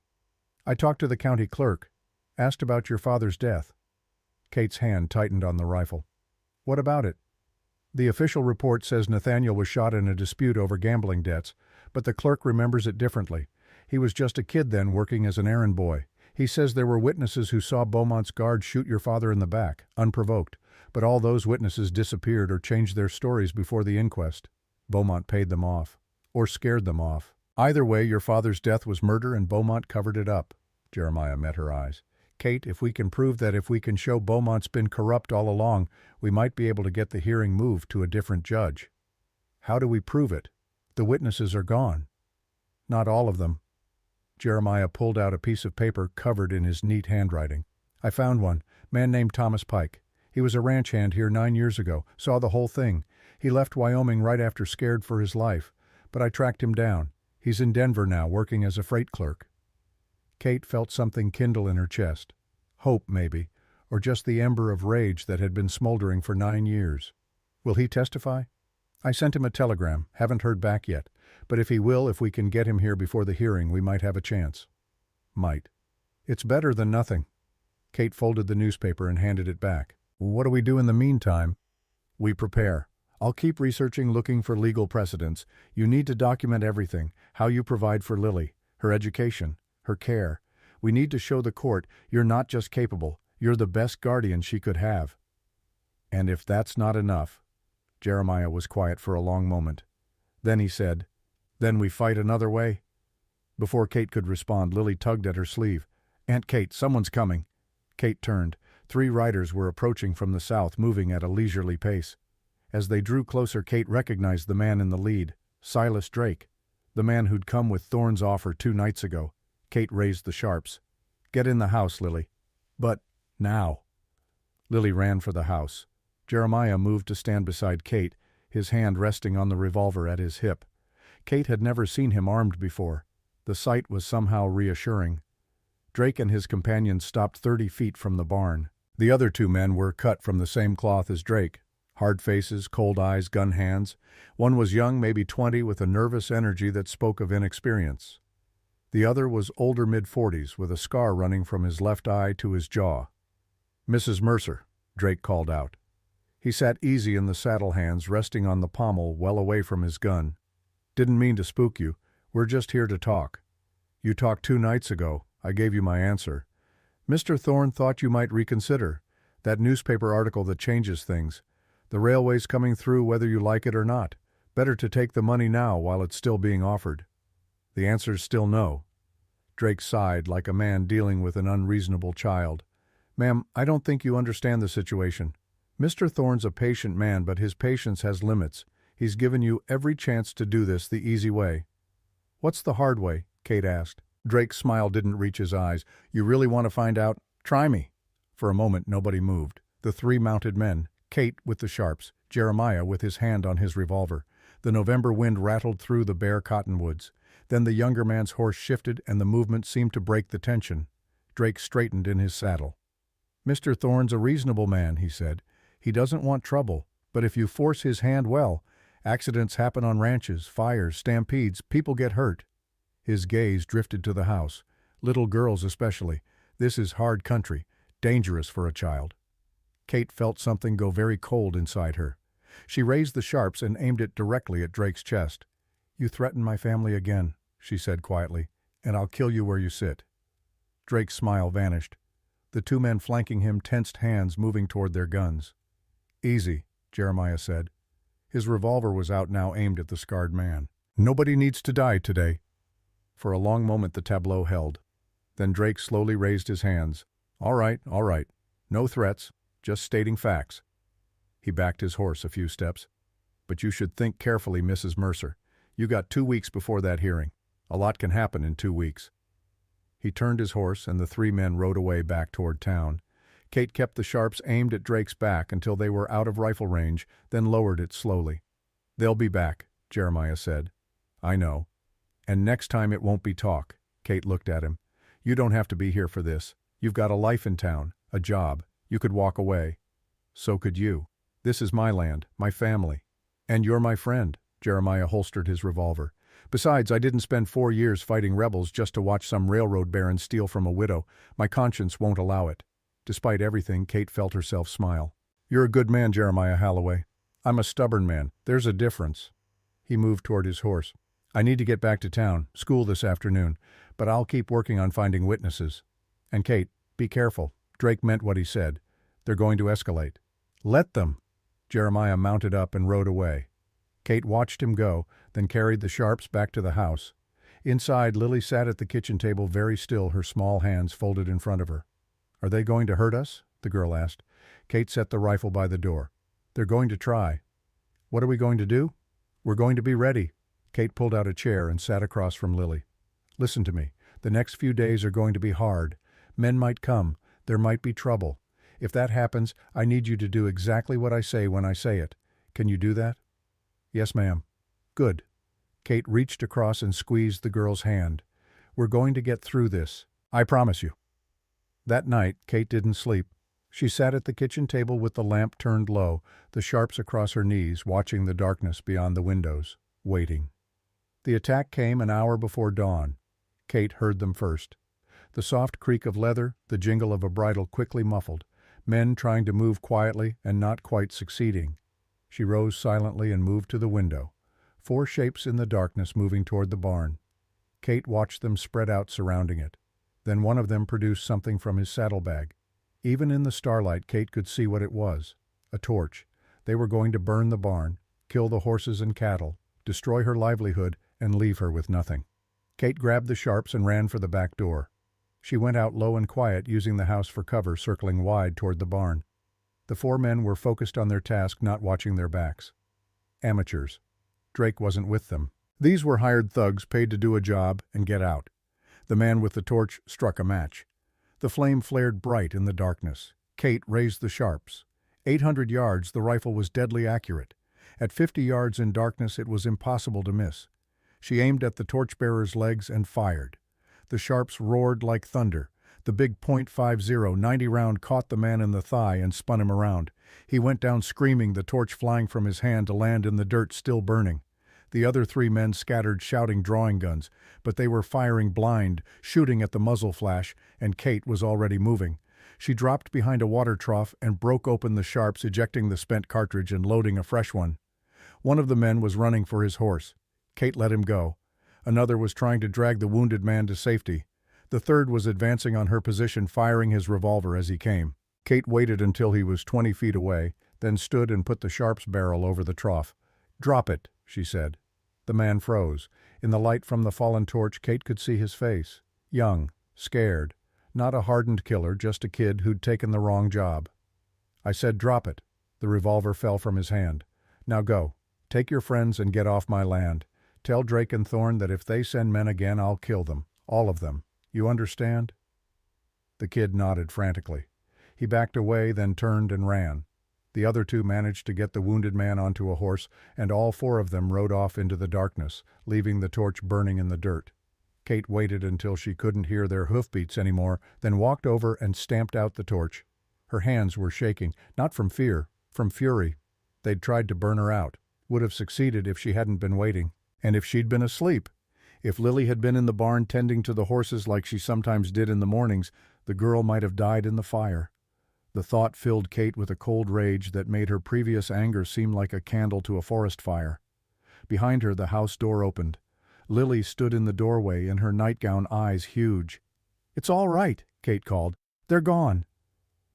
I talked to the county clerk, asked about your father's death." Kate's hand tightened on the rifle. "What about it?" "The official report says Nathaniel was shot in a dispute over gambling debts, but the clerk remembers it differently. He was just a kid then, working as an errand boy. He says there were witnesses who saw Beaumont's guard shoot your father in the back, unprovoked, but all those witnesses disappeared or changed their stories before the inquest. Beaumont paid them off, or scared them off. Either way, your father's death was murder and Beaumont covered it up." Jeremiah met her eyes. Kate, if we can prove that if we can show Beaumont's been corrupt all along, we might be able to get the hearing moved to a different judge. How do we prove it? The witnesses are gone. Not all of them. Jeremiah pulled out a piece of paper covered in his neat handwriting. I found one. Man named Thomas Pike. He was a ranch hand here 9 years ago. Saw the whole thing. He left Wyoming right after scared for his life. But I tracked him down. He's in Denver now, working as a freight clerk. Kate felt something kindle in her chest. Hope, maybe, or just the ember of rage that had been smoldering for 9 years. Will he testify? I sent him a telegram, haven't heard back yet. But if he will, if we can get him here before the hearing, we might have a chance. Might. It's better than nothing. Kate folded the newspaper and handed it back. What do we do in the meantime? We prepare. I'll keep researching, looking for legal precedents. You need to document everything, how you provide for Lily, her education, her care. We need to show the court you're not just capable, you're the best guardian she could have. And if that's not enough, Jeremiah was quiet for a long moment. Then he said, then we fight another way? Before Kate could respond, Lily tugged at her sleeve. Aunt Kate, someone's coming. Kate turned. 3 riders were approaching from the south, moving at a leisurely pace. As they drew closer, Kate recognized the man in the lead, Silas Drake, the man who'd come with Thorne's offer 2 nights ago. Kate raised the sharps. Get in the house, Lily. But now. Lily ran for the house. Jeremiah moved to stand beside Kate, his hand resting on the revolver at his hip. Kate had never seen him armed before. The sight was somehow reassuring. Drake and his companions stopped 30 feet from the barn. The other 2 men were cut from the same cloth as Drake. Hard faces, cold eyes, gun hands. One was young, maybe 20, with a nervous energy that spoke of inexperience. The other was older, mid-40s, with a scar running from his left eye to his jaw. Mrs. Mercer, Drake called out. He sat easy in the saddle, hands resting on the pommel, well away from his gun. Didn't mean to spook you. We're just here to talk. You talked 2 nights ago. I gave you my answer. Mr. Thorne thought you might reconsider. That newspaper article that changes things. The railway's coming through whether you like it or not. Better to take the money now while it's still being offered. The answer's still no. Drake sighed like a man dealing with an unreasonable child. Ma'am, I don't think you understand the situation. Mr. Thorne's a patient man, but his patience has limits. He's given you every chance to do this the easy way. What's the hard way? Kate asked. Drake's smile didn't reach his eyes. You really want to find out? Try me. For a moment, nobody moved. The 3 mounted men, Kate with the sharps, Jeremiah with his hand on his revolver. The November wind rattled through the bare cottonwoods. Then the younger man's horse shifted and the movement seemed to break the tension. Drake straightened in his saddle. Mr. Thorne's a reasonable man, he said. He doesn't want trouble, but if you force his hand well, accidents happen on ranches, fires, stampedes, people get hurt. His gaze drifted to the house. Little girls especially. This is hard country, dangerous for a child. Kate felt something go very cold inside her. She raised the sharps and aimed it directly at Drake's chest. You threaten my family again, she said quietly, and I'll kill you where you sit. Drake's smile vanished. The 2 men flanking him tensed hands, moving toward their guns. Easy, Jeremiah said. His revolver was out now, aimed at the scarred man. Nobody needs to die today. For a long moment the tableau held. Then Drake slowly raised his hands. All right. No threats, just stating facts. He backed his horse a few steps. But you should think carefully, Mrs. Mercer. You got 2 weeks before that hearing. A lot can happen in 2 weeks. He turned his horse and the 3 men rode away back toward town. Kate kept the sharps aimed at Drake's back until they were out of rifle range, then lowered it slowly. They'll be back, Jeremiah said. I know. And next time it won't be talk. Kate looked at him. You don't have to be here for this. You've got a life in town, a job. You could walk away. So could you. This is my land, my family. And you're my friend. Jeremiah holstered his revolver. Besides, I didn't spend 4 years fighting rebels just to watch some railroad baron steal from a widow. My conscience won't allow it. Despite everything, Kate felt herself smile. You're a good man, Jeremiah Halloway. I'm a stubborn man. There's a difference. He moved toward his horse. I need to get back to town, school this afternoon, but I'll keep working on finding witnesses. And Kate, be careful. Drake meant what he said. They're going to escalate. Let them. Jeremiah mounted up and rode away. Kate watched him go, then carried the sharps back to the house. Inside, Lily sat at the kitchen table very still, her small hands folded in front of her. "Are they going to hurt us?" the girl asked. Kate set the rifle by the door. "They're going to try." "What are we going to do?" "We're going to be ready." Kate pulled out a chair and sat across from Lily. "Listen to me. The next few days are going to be hard. Men might come. There might be trouble. If that happens, I need you to do exactly what I say when I say it. Can you do that?" "Yes, ma'am." "Good." Kate reached across and squeezed the girl's hand. "We're going to get through this. I promise you." That night, Kate didn't sleep. She sat at the kitchen table with the lamp turned low, the sharps across her knees, watching the darkness beyond the windows, waiting. The attack came an hour before dawn. Kate heard them first. The soft creak of leather, the jingle of a bridle quickly muffled, men trying to move quietly and not quite succeeding. She rose silently and moved to the window. 4 shapes in the darkness moving toward the barn. Kate watched them spread out surrounding it. Then one of them produced something from his saddlebag. Even in the starlight, Kate could see what it was. A torch. They were going to burn the barn, kill the horses and cattle, destroy her livelihood, and leave her with nothing. Kate grabbed the sharps and ran for the back door. She went out low and quiet, using the house for cover, circling wide toward the barn. The 4 men were focused on their task, not watching their backs. Amateurs. Drake wasn't with them. These were hired thugs paid to do a job and get out. The man with the torch struck a match. The flame flared bright in the darkness. Kate raised the sharps. 800 yards, the rifle was deadly accurate. At 50 yards in darkness, it was impossible to miss. She aimed at the torchbearer's legs and fired. The sharps roared like thunder. The big .50 90 round caught the man in the thigh and spun him around. He went down screaming, the torch flying from his hand to land in the dirt still burning. The other 3 men scattered, shouting drawing guns, but they were firing blind, shooting at the muzzle flash, and Kate was already moving. She dropped behind a water trough and broke open the sharps, ejecting the spent cartridge and loading a fresh one. One of the men was running for his horse. Kate let him go. Another was trying to drag the wounded man to safety. The third was advancing on her position, firing his revolver as he came. Kate waited until he was 20 feet away, then stood and put the sharps barrel over the trough. "Drop it," she said. The man froze. In the light from the fallen torch, Kate could see his face. Young, scared. Not a hardened killer, just a kid who'd taken the wrong job. "I said drop it." The revolver fell from his hand. "Now go. Take your friends and get off my land. Tell Drake and Thorne that if they send men again, I'll kill them. All of them. You understand?" The kid nodded frantically. He backed away, then turned and ran. The other 2 managed to get the wounded man onto a horse, and all 4 of them rode off into the darkness, leaving the torch burning in the dirt. Kate waited until she couldn't hear their hoofbeats anymore, then walked over and stamped out the torch. Her hands were shaking, not from fear, from fury. They'd tried to burn her out. Would have succeeded if she hadn't been waiting. And if she'd been asleep. If Lily had been in the barn tending to the horses like she sometimes did in the mornings, the girl might have died in the fire. The thought filled Kate with a cold rage that made her previous anger seem like a candle to a forest fire. Behind her, the house door opened. Lily stood in the doorway, in her nightgown, eyes huge. "It's all right," Kate called. "They're gone."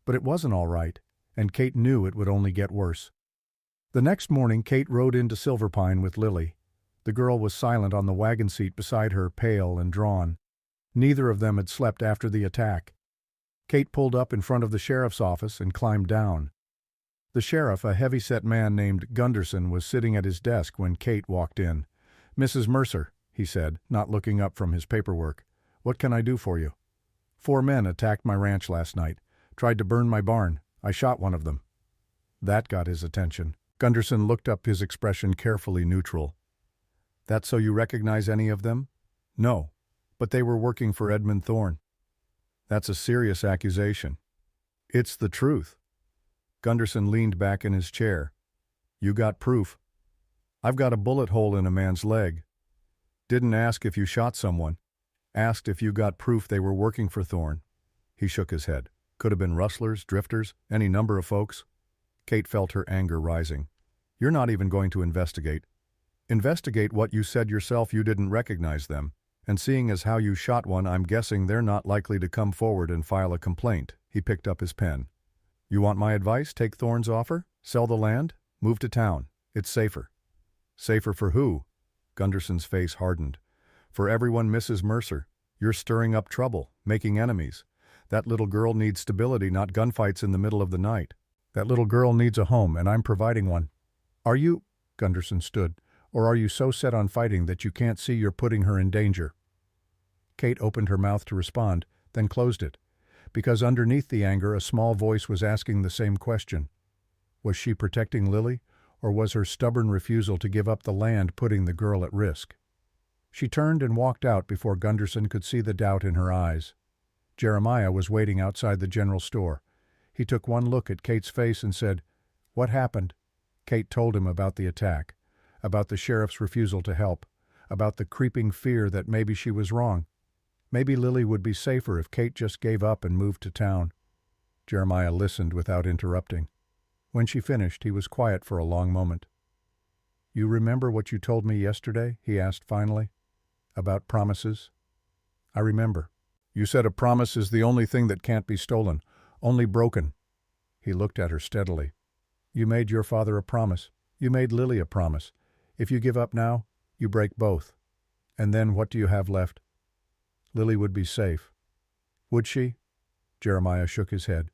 But it wasn't all right, and Kate knew it would only get worse. The next morning, Kate rode into Silverpine with Lily. The girl was silent on the wagon seat beside her, pale and drawn. Neither of them had slept after the attack. Kate pulled up in front of the sheriff's office and climbed down. The sheriff, a heavy-set man named Gunderson, was sitting at his desk when Kate walked in. "Mrs. Mercer," he said, not looking up from his paperwork. "What can I do for you?" 4 men attacked my ranch last night. Tried to burn my barn. I shot one of them." That got his attention. Gunderson looked up, his expression carefully neutral. "That so you recognize any of them?" "No, but they were working for Edmund Thorne." "That's a serious accusation." "It's the truth." Gunderson leaned back in his chair. "You got proof?" "I've got a bullet hole in a man's leg." "Didn't ask if you shot someone. Asked if you got proof they were working for Thorne." He shook his head. "Could have been rustlers, drifters, any number of folks." Kate felt her anger rising. "You're not even going to investigate." "Investigate what you said yourself you didn't recognize them. And seeing as how you shot one, I'm guessing they're not likely to come forward and file a complaint." He picked up his pen. "You want my advice? Take Thorne's offer? Sell the land? Move to town. It's safer." "Safer for who?" Gunderson's face hardened. For everyone, Mrs. Mercer, you're stirring up trouble, making enemies. That little girl needs stability, not gunfights in the middle of the night. That little girl needs a home, and I'm providing one. Are you, Gunderson stood, or are you so set on fighting that you can't see you're putting her in danger? Kate opened her mouth to respond, then closed it, because underneath the anger a small voice was asking the same question. Was she protecting Lily, or was her stubborn refusal to give up the land putting the girl at risk? She turned and walked out before Gunderson could see the doubt in her eyes. Jeremiah was waiting outside the general store. He took one look at Kate's face and said, "What happened?" Kate told him about the attack, about the sheriff's refusal to help, about the creeping fear that maybe she was wrong. Maybe Lily would be safer if Kate just gave up and moved to town. Jeremiah listened without interrupting. When she finished, he was quiet for a long moment. "You remember what you told me yesterday?" he asked finally. "About promises?" "I remember. You said a promise is the only thing that can't be stolen, only broken." He looked at her steadily. "You made your father a promise. You made Lily a promise. If you give up now, you break both. And then what do you have left?" "Lily would be safe." "Would she?" Jeremiah shook his head.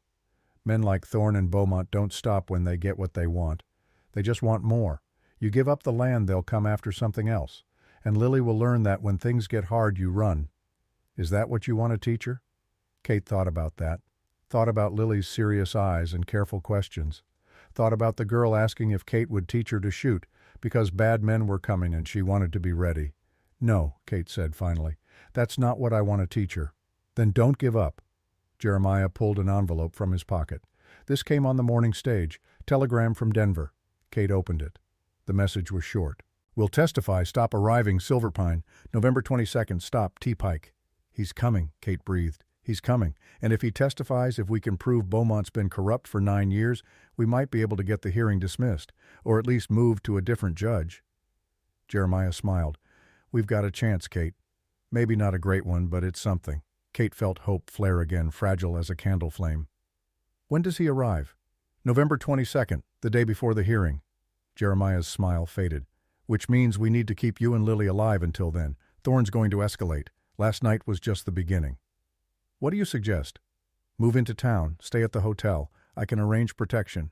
"Men like Thorne and Beaumont don't stop when they get what they want. They just want more. You give up the land, they'll come after something else. And Lily will learn that when things get hard, you run. Is that what you want to teach her?" Kate thought about that. Thought about Lily's serious eyes and careful questions. Thought about the girl asking if Kate would teach her to shoot, because bad men were coming and she wanted to be ready. "No," Kate said finally. "That's not what I want to teach her." "Then don't give up." Jeremiah pulled an envelope from his pocket. This came on the morning stage. Telegram from Denver. Kate opened it. The message was short. "Will testify, stop arriving, Silver Pine. November 22nd, stop, T-Pike." "He's coming," Kate breathed. "He's coming. And if he testifies, if we can prove Beaumont's been corrupt for 9 years, we might be able to get the hearing dismissed, or at least moved to a different judge." Jeremiah smiled. "We've got a chance, Kate. Maybe not a great one, but it's something." Kate felt hope flare again, fragile as a candle flame. "When does he arrive?" "November 22nd, the day before the hearing." Jeremiah's smile faded. "Which means we need to keep you and Lily alive until then. Thorne's going to escalate. Last night was just the beginning." "What do you suggest?" "Move into town, stay at the hotel. I can arrange protection."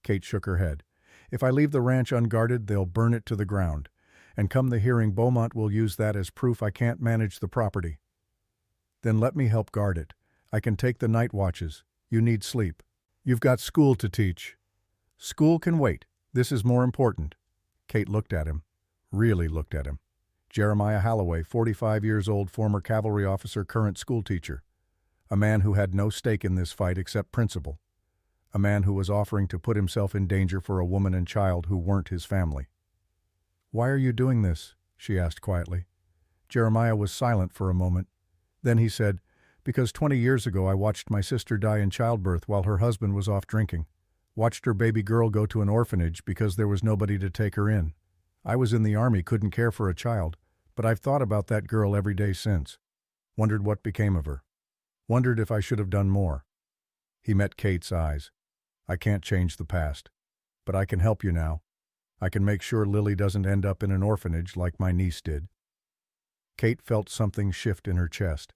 Kate shook her head. "If I leave the ranch unguarded, they'll burn it to the ground. And come the hearing, Beaumont will use that as proof I can't manage the property." "Then let me help guard it. I can take the night watches. You need sleep. You've got school to teach." "School can wait. This is more important." Kate looked at him. Really looked at him. Jeremiah Holloway, 45 years old, former cavalry officer, current schoolteacher. A man who had no stake in this fight except principle. A man who was offering to put himself in danger for a woman and child who weren't his family. "Why are you doing this?" she asked quietly. Jeremiah was silent for a moment. Then he said, "Because 20 years ago I watched my sister die in childbirth while her husband was off drinking. Watched her baby girl go to an orphanage because there was nobody to take her in. I was in the Army, couldn't care for a child, but I've thought about that girl every day since. Wondered what became of her. Wondered if I should have done more." He met Kate's eyes. "I can't change the past, but I can help you now. I can make sure Lily doesn't end up in an orphanage like my niece did." Kate felt something shift in her chest.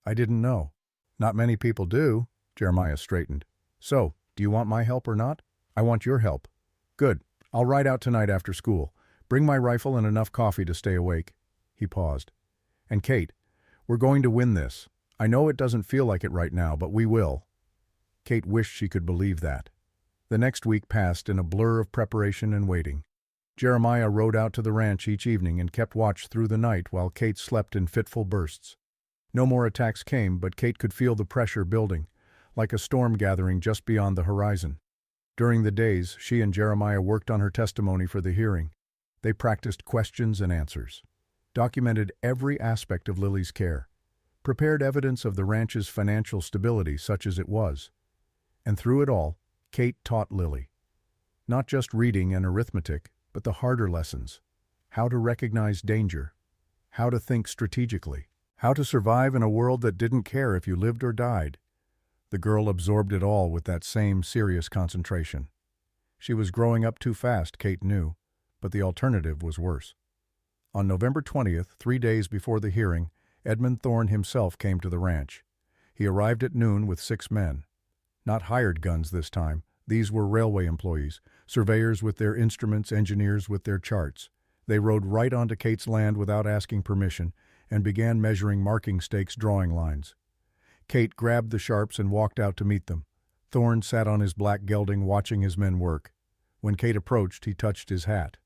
"I didn't know." "Not many people do." Jeremiah straightened. "So, do you want my help or not?" "I want your help." "Good. I'll ride out tonight after school. Bring my rifle and enough coffee to stay awake." He paused. "And Kate, we're going to win this. I know it doesn't feel like it right now, but we will." Kate wished she could believe that. The next week passed in a blur of preparation and waiting. Jeremiah rode out to the ranch each evening and kept watch through the night while Kate slept in fitful bursts. No more attacks came, but Kate could feel the pressure building, like a storm gathering just beyond the horizon. During the days, she and Jeremiah worked on her testimony for the hearing. They practiced questions and answers, documented every aspect of Lily's care, prepared evidence of the ranch's financial stability such as it was. And through it all, Kate taught Lily. Not just reading and arithmetic, but the harder lessons. How to recognize danger. How to think strategically. How to survive in a world that didn't care if you lived or died. The girl absorbed it all with that same serious concentration. She was growing up too fast, Kate knew, but the alternative was worse. On November 20th, 3 days before the hearing, Edmund Thorne himself came to the ranch. He arrived at noon with 6 men. Not hired guns this time. These were railway employees, surveyors with their instruments, engineers with their charts. They rode right onto Kate's land without asking permission and began measuring marking stakes, drawing lines. Kate grabbed the sharps and walked out to meet them. Thorne sat on his black gelding watching his men work. When Kate approached, he touched his hat.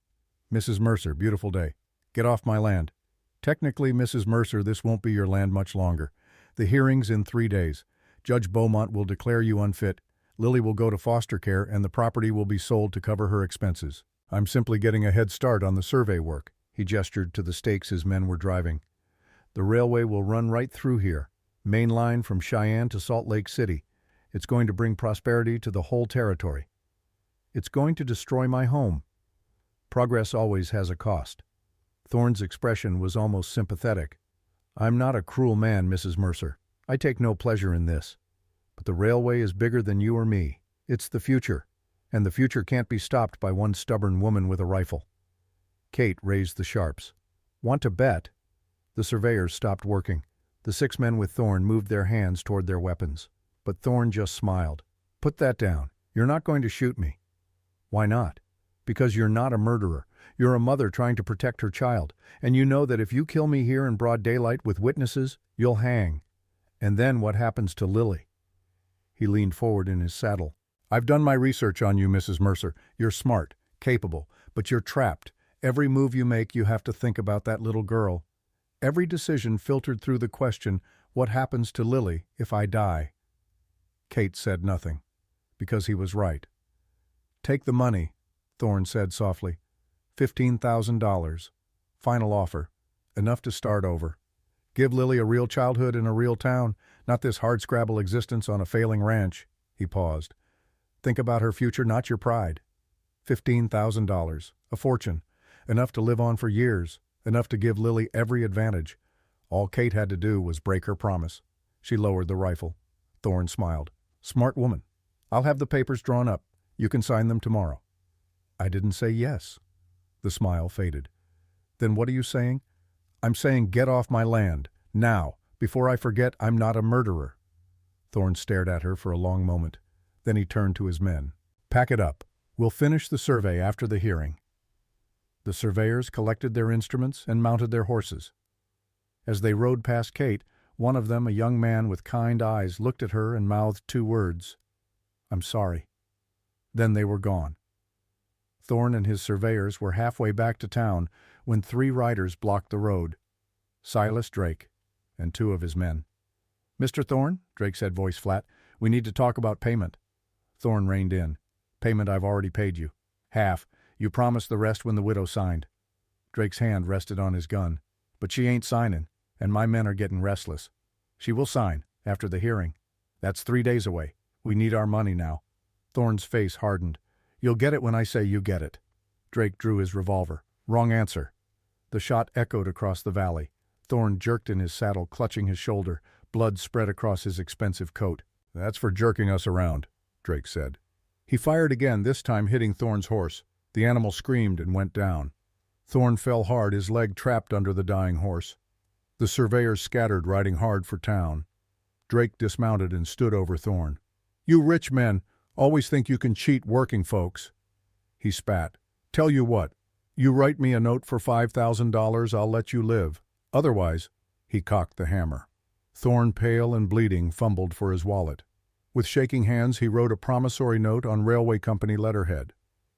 "Mrs. Mercer, beautiful day. Get off my land." "Technically, Mrs. Mercer, this won't be your land much longer. The hearing's in 3 days. Judge Beaumont will declare you unfit. Lily will go to foster care and the property will be sold to cover her expenses. I'm simply getting a head start on the survey work." He gestured to the stakes his men were driving. "The railway will run right through here. Main line from Cheyenne to Salt Lake City. It's going to bring prosperity to the whole territory. It's going to destroy my home. Progress always has a cost." Thorne's expression was almost sympathetic. "I'm not a cruel man, Mrs. Mercer. I take no pleasure in this. But the railway is bigger than you or me. It's the future, and the future can't be stopped by one stubborn woman with a rifle." Kate raised the sharps. "Want to bet?" The surveyors stopped working. The 6 men with Thorne moved their hands toward their weapons. But Thorne just smiled. "Put that down. You're not going to shoot me." "Why not?" "Because you're not a murderer. You're a mother trying to protect her child, and you know that if you kill me here in broad daylight with witnesses, you'll hang. And then what happens to Lily?" He leaned forward in his saddle. "I've done my research on you, Mrs. Mercer. You're smart, capable, but you're trapped. Every move you make, you have to think about that little girl. Every decision filtered through the question, what happens to Lily if I die?" Kate said nothing, because he was right. "Take the money," Thorne said softly. $15,000. Final offer. Enough to start over. Give Lily a real childhood in a real town, not this hardscrabble existence on a failing ranch." He paused. "Think about her future, not your pride. $15,000. A fortune. Enough to live on for years. Enough to give Lily every advantage. All Kate had to do was break her promise." She lowered the rifle. Thorne smiled. "Smart woman. I'll have the papers drawn up. You can sign them tomorrow." "I didn't say yes." The smile faded. "Then what are you saying?" "I'm saying get off my land. Now. Before I forget, I'm not a murderer." Thorne stared at her for a long moment. Then he turned to his men. "Pack it up. We'll finish the survey after the hearing." The surveyors collected their instruments and mounted their horses. As they rode past Kate, one of them, a young man with kind eyes, looked at her and mouthed 2 words. "I'm sorry." Then they were gone. Thorne and his surveyors were halfway back to town when 3 riders blocked the road. Silas Drake and 2 of his men. "Mr. Thorne," Drake said, voice flat, "we need to talk about payment." Thorne reined in. "Payment I've already paid you. Half. You promised the rest when the widow signed." Drake's hand rested on his gun. "But she ain't signing, and my men are getting restless. She will sign, after the hearing. That's 3 days away. We need our money now." Thorne's face hardened. "You'll get it when I say you get it." Drake drew his revolver. "Wrong answer." The shot echoed across the valley. Thorne jerked in his saddle, clutching his shoulder. Blood spread across his expensive coat. "That's for jerking us around," Drake said. He fired again, this time hitting Thorne's horse. The animal screamed and went down. Thorne fell hard, his leg trapped under the dying horse. The surveyors scattered, riding hard for town. Drake dismounted and stood over Thorne. "You rich men always think you can cheat working folks." He spat. "Tell you what, you write me a note for $5,000, I'll let you live. Otherwise," he cocked the hammer. Thorne, pale and bleeding, fumbled for his wallet. With shaking hands, he wrote a promissory note on railway company letterhead.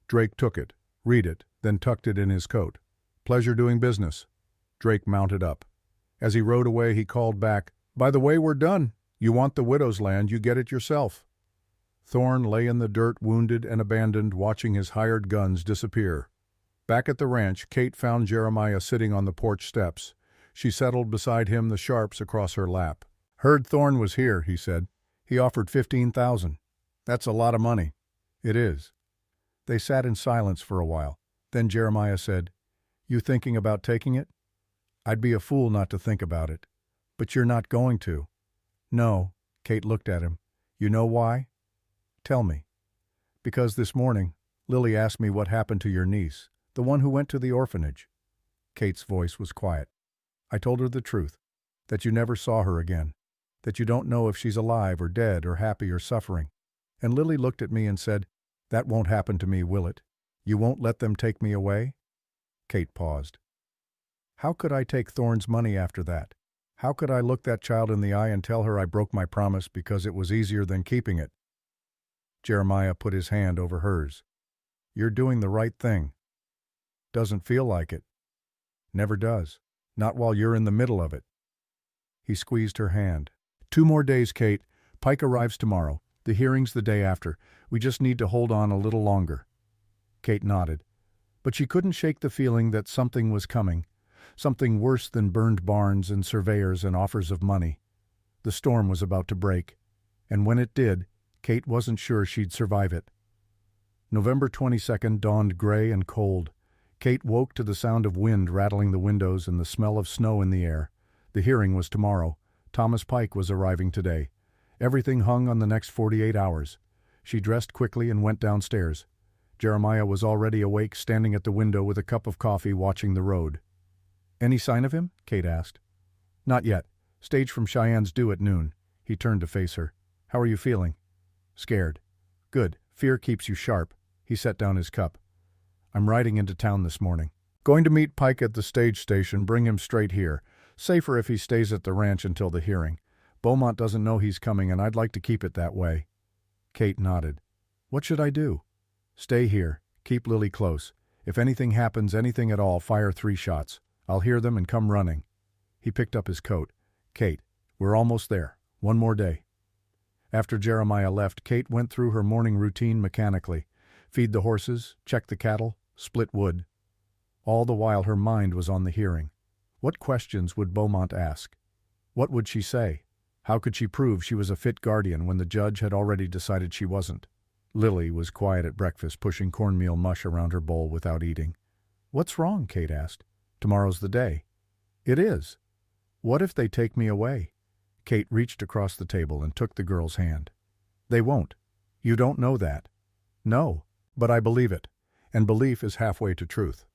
Drake took it, read it, then tucked it in his coat. "Pleasure doing business." Drake mounted up. As he rode away, he called back, "By the way, we're done. You want the widow's land, you get it yourself." Thorne lay in the dirt, wounded and abandoned, watching his hired guns disappear. Back at the ranch, Kate found Jeremiah sitting on the porch steps. She settled beside him, the sharps across her lap. "Heard Thorne was here," he said. "He offered $15,000. That's a lot of money." "It is." They sat in silence for a while. Then Jeremiah said, "You thinking about taking it?" "I'd be a fool not to think about it." "But you're not going to." "No." Kate looked at him. "You know why?" "Tell me." "Because this morning, Lily asked me what happened to your niece, the one who went to the orphanage." Kate's voice was quiet. "I told her the truth, that you never saw her again, that you don't know if she's alive or dead or happy or suffering." And Lily looked at me and said, "That won't happen to me, will it? You won't let them take me away?" Kate paused. How could I take Thorne's money after that? How could I look that child in the eye and tell her I broke my promise because it was easier than keeping it? Jeremiah put his hand over hers. "You're doing the right thing." "Doesn't feel like it." "Never does. Not while you're in the middle of it." He squeezed her hand. "2 more days, Kate. Pike arrives tomorrow. The hearing's the day after. We just need to hold on a little longer." Kate nodded. But she couldn't shake the feeling that something was coming. Something worse than burned barns and surveyors and offers of money. The storm was about to break. And when it did, Kate wasn't sure she'd survive it. November 22nd dawned gray and cold. Kate woke to the sound of wind rattling the windows and the smell of snow in the air. The hearing was tomorrow. Thomas Pike was arriving today. Everything hung on the next 48 hours. She dressed quickly and went downstairs. Jeremiah was already awake, standing at the window with a cup of coffee, watching the road. "Any sign of him?" Kate asked. "Not yet. Stage from Cheyenne's due at noon." He turned to face her. "How are you feeling?" "Scared." "Good. Fear keeps you sharp." He set down his cup. "I'm riding into town this morning. Going to meet Pike at the stage station, bring him straight here. Safer if he stays at the ranch until the hearing. Beaumont doesn't know he's coming, and I'd like to keep it that way." Kate nodded. "What should I do?" "Stay here. Keep Lily close. If anything happens, anything at all, fire 3 shots. I'll hear them and come running." He picked up his coat. "Kate, we're almost there. 1 more day." After Jeremiah left, Kate went through her morning routine mechanically. Feed the horses, check the cattle, split wood. All the while her mind was on the hearing. What questions would Beaumont ask? What would she say? How could she prove she was a fit guardian when the judge had already decided she wasn't? Lily was quiet at breakfast, pushing cornmeal mush around her bowl without eating. "What's wrong?" Kate asked. "Tomorrow's the day." "It is." "What if they take me away?" Kate reached across the table and took the girl's hand. "They won't. You don't know that." "No, but I believe it. And belief is halfway to truth."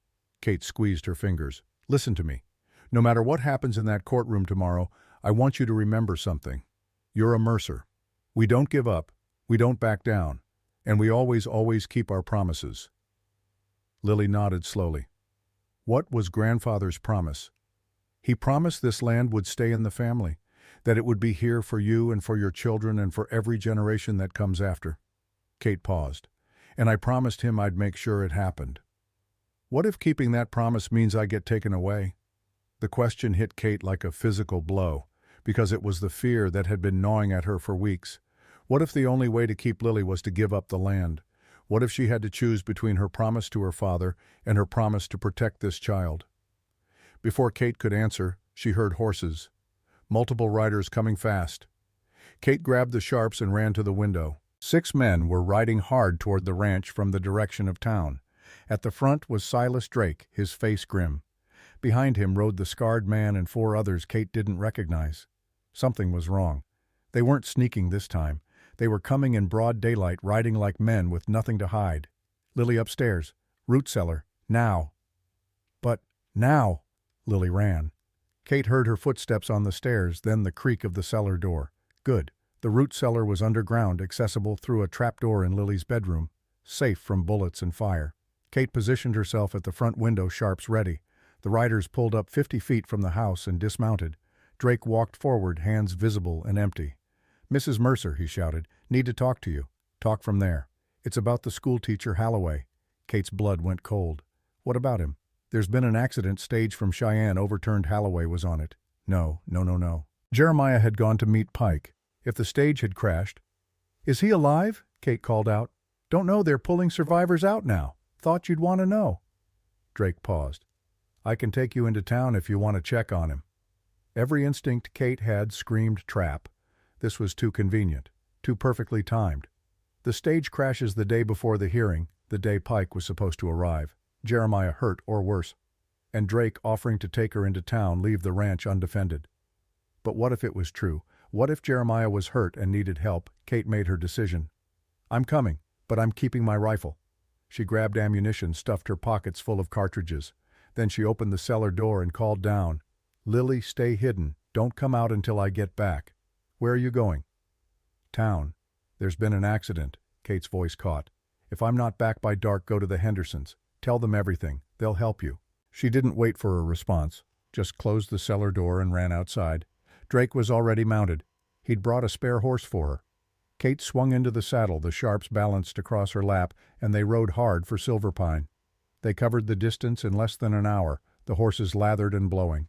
Kate squeezed her fingers. "Listen to me. No matter what happens in that courtroom tomorrow, I want you to remember something. You're a Mercer. We don't give up. We don't back down. And we always keep our promises." Lily nodded slowly. "What was Grandfather's promise?" "He promised this land would stay in the family, that it would be here for you and for your children and for every generation that comes after." Kate paused. "And I promised him I'd make sure it happened." "What if keeping that promise means I get taken away?" The question hit Kate like a physical blow, because it was the fear that had been gnawing at her for weeks. What if the only way to keep Lily was to give up the land? What if she had to choose between her promise to her father and her promise to protect this child? Before Kate could answer, she heard horses. Multiple riders coming fast. Kate grabbed the sharps and ran to the window. 6 men were riding hard toward the ranch from the direction of town. At the front was Silas Drake, his face grim. Behind him rode the scarred man and 4 others Kate didn't recognize. Something was wrong. They weren't sneaking this time. They were coming in broad daylight, riding like men with nothing to hide. "Lily upstairs. Root cellar. Now." "But now." Lily ran. Kate heard her footsteps on the stairs, then the creak of the cellar door. Good. The root cellar was underground, accessible through a trapdoor in Lily's bedroom, safe from bullets and fire. Kate positioned herself at the front window, sharps ready. The riders pulled up 50 feet from the house and dismounted. Drake walked forward, hands visible and empty. "Mrs. Mercer," he shouted, "need to talk to you." "Talk from there." "It's about the schoolteacher Holloway." Kate's blood went cold. "What about him?" "There's been an accident. Stage from Cheyenne overturned. Holloway was on it." No. Jeremiah had gone to meet Pike. If the stage had crashed. "Is he alive?" Kate called out. "Don't know. They're pulling survivors out now. Thought you'd want to know." Drake paused. "I can take you into town if you want to check on him." Every instinct Kate had screamed trap. This was too convenient, too perfectly timed. The stage crashes the day before the hearing, the day Pike was supposed to arrive. Jeremiah hurt or worse. And Drake offering to take her into town, leave the ranch undefended. But what if it was true? What if Jeremiah was hurt and needed help? Kate made her decision. "I'm coming, but I'm keeping my rifle." She grabbed ammunition, stuffed her pockets full of cartridges. Then she opened the cellar door and called down, "Lily, stay hidden. Don't come out until I get back." "Where are you going?" "Town. There's been an accident," Kate's voice caught. "If I'm not back by dark, go to the Hendersons. Tell them everything. They'll help you." She didn't wait for a response, just closed the cellar door and ran outside. Drake was already mounted. He'd brought a spare horse for her. Kate swung into the saddle, the Sharps balanced across her lap, and they rode hard for Silver Pine. They covered the distance in less than an hour, the horses lathered and blowing.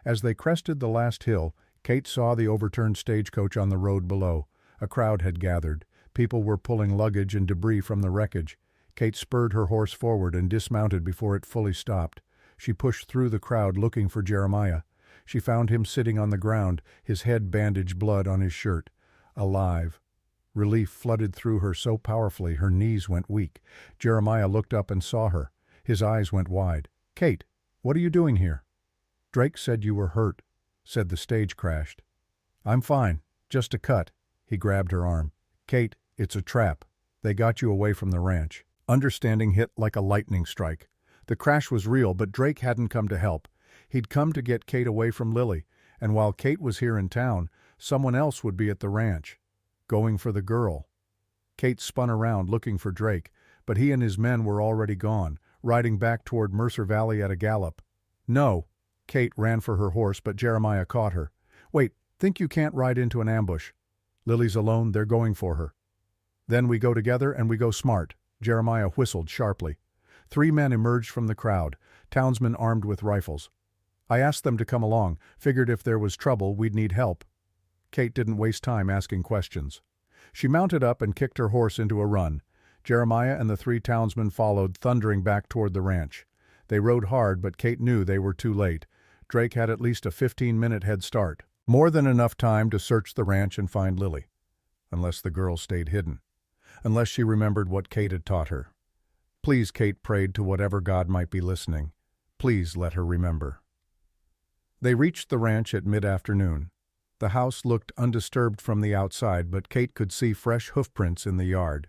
As they crested the last hill, Kate saw the overturned stagecoach on the road below. A crowd had gathered. People were pulling luggage and debris from the wreckage. Kate spurred her horse forward and dismounted before it fully stopped. She pushed through the crowd looking for Jeremiah. She found him sitting on the ground, his head bandaged, blood on his shirt. Alive. Relief flooded through her so powerfully her knees went weak. Jeremiah looked up and saw her. His eyes went wide. "Kate, what are you doing here?" "Drake said you were hurt. Said the stage crashed." "I'm fine. Just a cut." He grabbed her arm. "Kate, it's a trap. They got you away from the ranch." Understanding hit like a lightning strike. The crash was real, but Drake hadn't come to help. He'd come to get Kate away from Lily, and while Kate was here in town, someone else would be at the ranch, going for the girl. Kate spun around looking for Drake, but he and his men were already gone, riding back toward Mercer Valley at a gallop. "No." Kate ran for her horse, but Jeremiah caught her. "Wait, think you can't ride into an ambush? Lily's alone, they're going for her." "Then we go together and we go smart." Jeremiah whistled sharply. 3 men emerged from the crowd, townsmen armed with rifles. "I asked them to come along, figured if there was trouble we'd need help." Kate didn't waste time asking questions. She mounted up and kicked her horse into a run. Jeremiah and the 3 townsmen followed, thundering back toward the ranch. They rode hard, but Kate knew they were too late. Drake had at least a 15-minute head start. More than enough time to search the ranch and find Lily. Unless the girl stayed hidden. Unless she remembered what Kate had taught her. Please, Kate prayed to whatever God might be listening. Please let her remember. They reached the ranch at mid-afternoon. The house looked undisturbed from the outside, but Kate could see fresh hoofprints in the yard.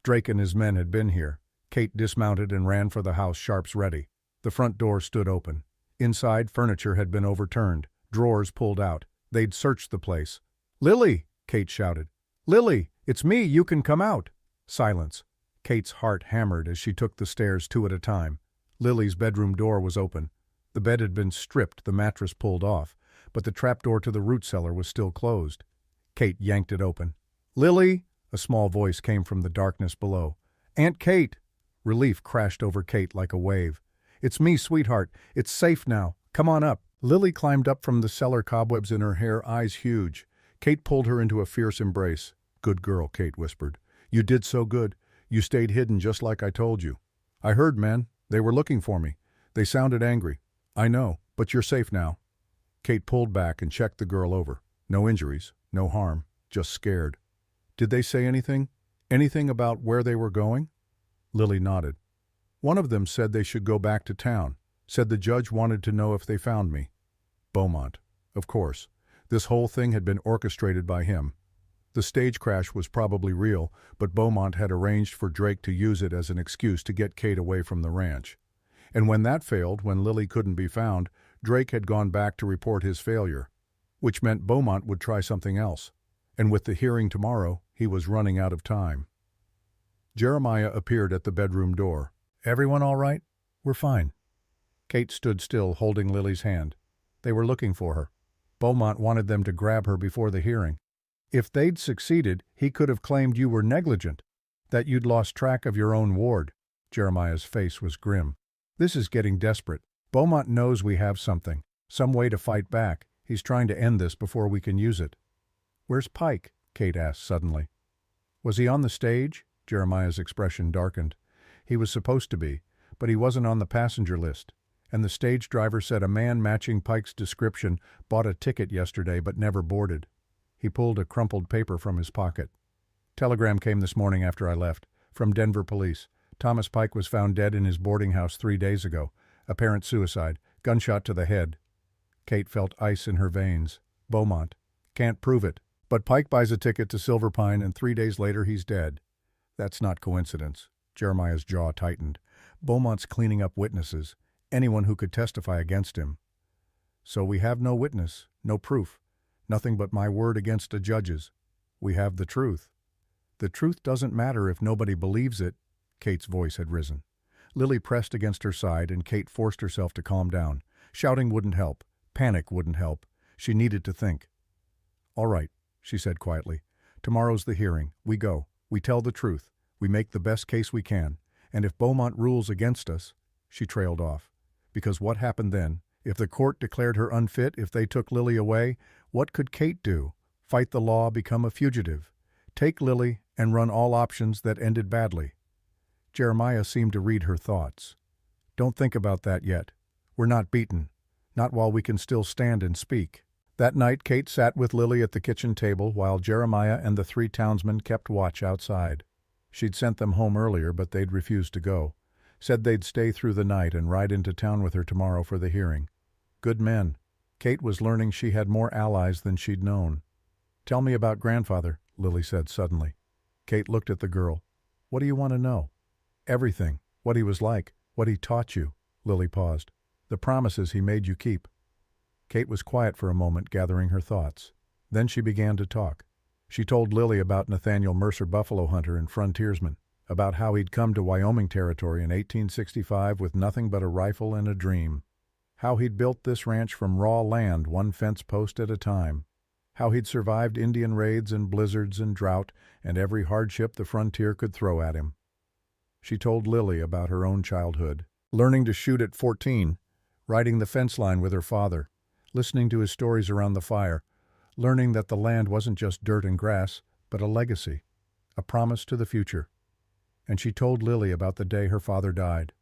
Drake and his men had been here. Kate dismounted and ran for the house, Sharps ready. The front door stood open. Inside, furniture had been overturned, drawers pulled out. They'd searched the place. "Lily!" Kate shouted. "Lily! It's me! You can come out!" Silence. Kate's heart hammered as she took the stairs 2 at a time. Lily's bedroom door was open. The bed had been stripped, the mattress pulled off, but the trapdoor to the root cellar was still closed. Kate yanked it open. "Lily!" A small voice came from the darkness below. "Aunt Kate!" Relief crashed over Kate like a wave. "It's me, sweetheart. It's safe now. Come on up." Lily climbed up from the cellar, cobwebs in her hair, eyes huge. Kate pulled her into a fierce embrace. "Good girl," Kate whispered. "You did so good. You stayed hidden just like I told you." "I heard, man. They were looking for me. They sounded angry." "I know, but you're safe now." Kate pulled back and checked the girl over. No injuries, no harm, just scared. "Did they say anything? Anything about where they were going?" Lily nodded. "One of them said they should go back to town. Said the judge wanted to know if they found me." Beaumont. Of course. This whole thing had been orchestrated by him. The stage crash was probably real, but Beaumont had arranged for Drake to use it as an excuse to get Kate away from the ranch. And when that failed, when Lily couldn't be found, Drake had gone back to report his failure, which meant Beaumont would try something else. And with the hearing tomorrow, he was running out of time. Jeremiah appeared at the bedroom door. "Everyone all right?" "We're fine." Kate stood still, holding Lily's hand. They were looking for her. Beaumont wanted them to grab her before the hearing. If they'd succeeded, he could have claimed you were negligent, that you'd lost track of your own ward. Jeremiah's face was grim. "This is getting desperate. Beaumont knows we have something, some way to fight back. He's trying to end this before we can use it." "Where's Pike?" Kate asked suddenly. "Was he on the stage?" Jeremiah's expression darkened. "He was supposed to be, but he wasn't on the passenger list. And the stage driver said a man matching Pike's description bought a ticket yesterday but never boarded." He pulled a crumpled paper from his pocket. "Telegram came this morning after I left, from Denver police. Thomas Pike was found dead in his boarding house 3 days ago. Apparent suicide. Gunshot to the head." Kate felt ice in her veins. "Beaumont. Can't prove it. But Pike buys a ticket to Silver Pine and 3 days later he's dead. That's not coincidence." Jeremiah's jaw tightened. "Beaumont's cleaning up witnesses. anyone who could testify against him. So we have no witness, no proof, nothing but my word against a judge's. We have the truth. The truth doesn't matter if nobody believes it. Kate's voice had risen. Lily pressed against her side and Kate forced herself to calm down. Shouting wouldn't help. Panic wouldn't help. She needed to think. All right, she said quietly. Tomorrow's the hearing. We go. We tell the truth. We make the best case we can. And if Beaumont rules against us, she trailed off. Because what happened then? If the court declared her unfit, if they took Lily away, what could Kate do? Fight the law, become a fugitive. Take Lily and run all options that ended badly. Jeremiah seemed to read her thoughts. Don't think about that yet. We're not beaten. Not while we can still stand and speak. That night Kate sat with Lily at the kitchen table while Jeremiah and the 3 townsmen kept watch outside. She'd sent them home earlier, but they'd refused to go. Said they'd stay through the night and ride into town with her tomorrow for the hearing. Good men. Kate was learning she had more allies than she'd known. Tell me about grandfather, Lily said suddenly. Kate looked at the girl. What do you want to know? Everything. What he was like. What he taught you. Lily paused. The promises he made you keep. Kate was quiet for a moment, gathering her thoughts. Then she began to talk. She told Lily about Nathaniel Mercer, buffalo hunter and frontiersman, about how he'd come to Wyoming Territory in 1865 with nothing but a rifle and a dream, how he'd built this ranch from raw land, one fence post at a time, how he'd survived Indian raids and blizzards and drought and every hardship the frontier could throw at him. She told Lily about her own childhood, learning to shoot at 14, riding the fence line with her father, listening to his stories around the fire, learning that the land wasn't just dirt and grass, but a legacy, a promise to the future. And she told Lily about the day her father died.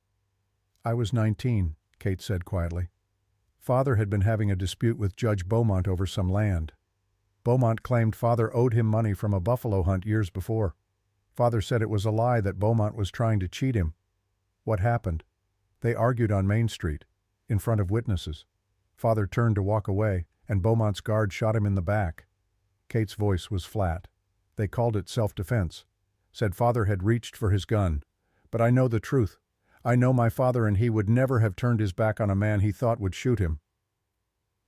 I was 19, Kate said quietly. Father had been having a dispute with Judge Beaumont over some land. Beaumont claimed Father owed him money from a buffalo hunt years before. Father said it was a lie, that Beaumont was trying to cheat him. What happened? They argued on Main Street, in front of witnesses. Father turned to walk away, and Beaumont's guard shot him in the back. Kate's voice was flat. They called it self-defense. Said Father had reached for his gun. But I know the truth. I know my father and he would never have turned his back on a man he thought would shoot him.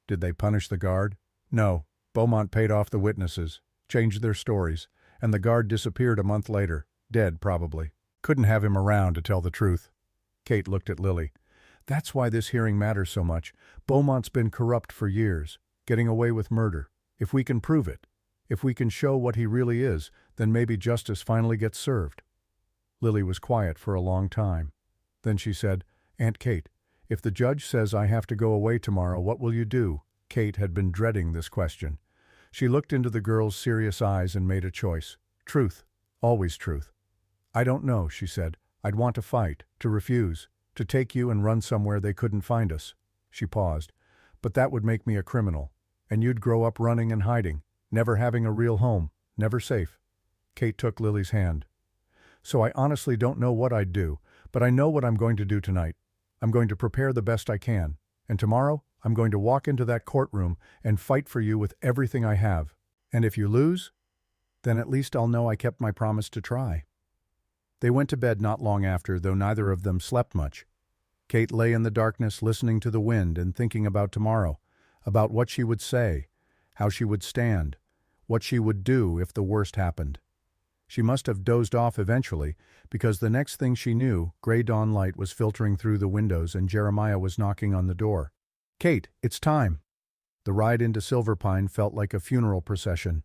Did they punish the guard? No. Beaumont paid off the witnesses, changed their stories, and the guard disappeared a month later, dead probably. Couldn't have him around to tell the truth. Kate looked at Lily. That's why this hearing matters so much. Beaumont's been corrupt for years, getting away with murder. If we can prove it, if we can show what he really is, then maybe justice finally gets served. Lily was quiet for a long time. Then she said, Aunt Kate, if the judge says I have to go away tomorrow, what will you do? Kate had been dreading this question. She looked into the girl's serious eyes and made a choice. Truth. Always truth. I don't know, she said. I'd want to fight, to refuse, to take you and run somewhere they couldn't find us. She paused. But that would make me a criminal. And you'd grow up running and hiding, never having a real home, never safe. Kate took Lily's hand. So I honestly don't know what I'd do, but I know what I'm going to do tonight. I'm going to prepare the best I can. And tomorrow, I'm going to walk into that courtroom and fight for you with everything I have. And if you lose, then at least I'll know I kept my promise to try. They went to bed not long after, though neither of them slept much. Kate lay in the darkness listening to the wind and thinking about tomorrow, about what she would say, how she would stand, what she would do if the worst happened. She must have dozed off eventually, because the next thing she knew, gray dawn light was filtering through the windows and Jeremiah was knocking on the door. Kate, it's time. The ride into Silverpine felt like a funeral procession.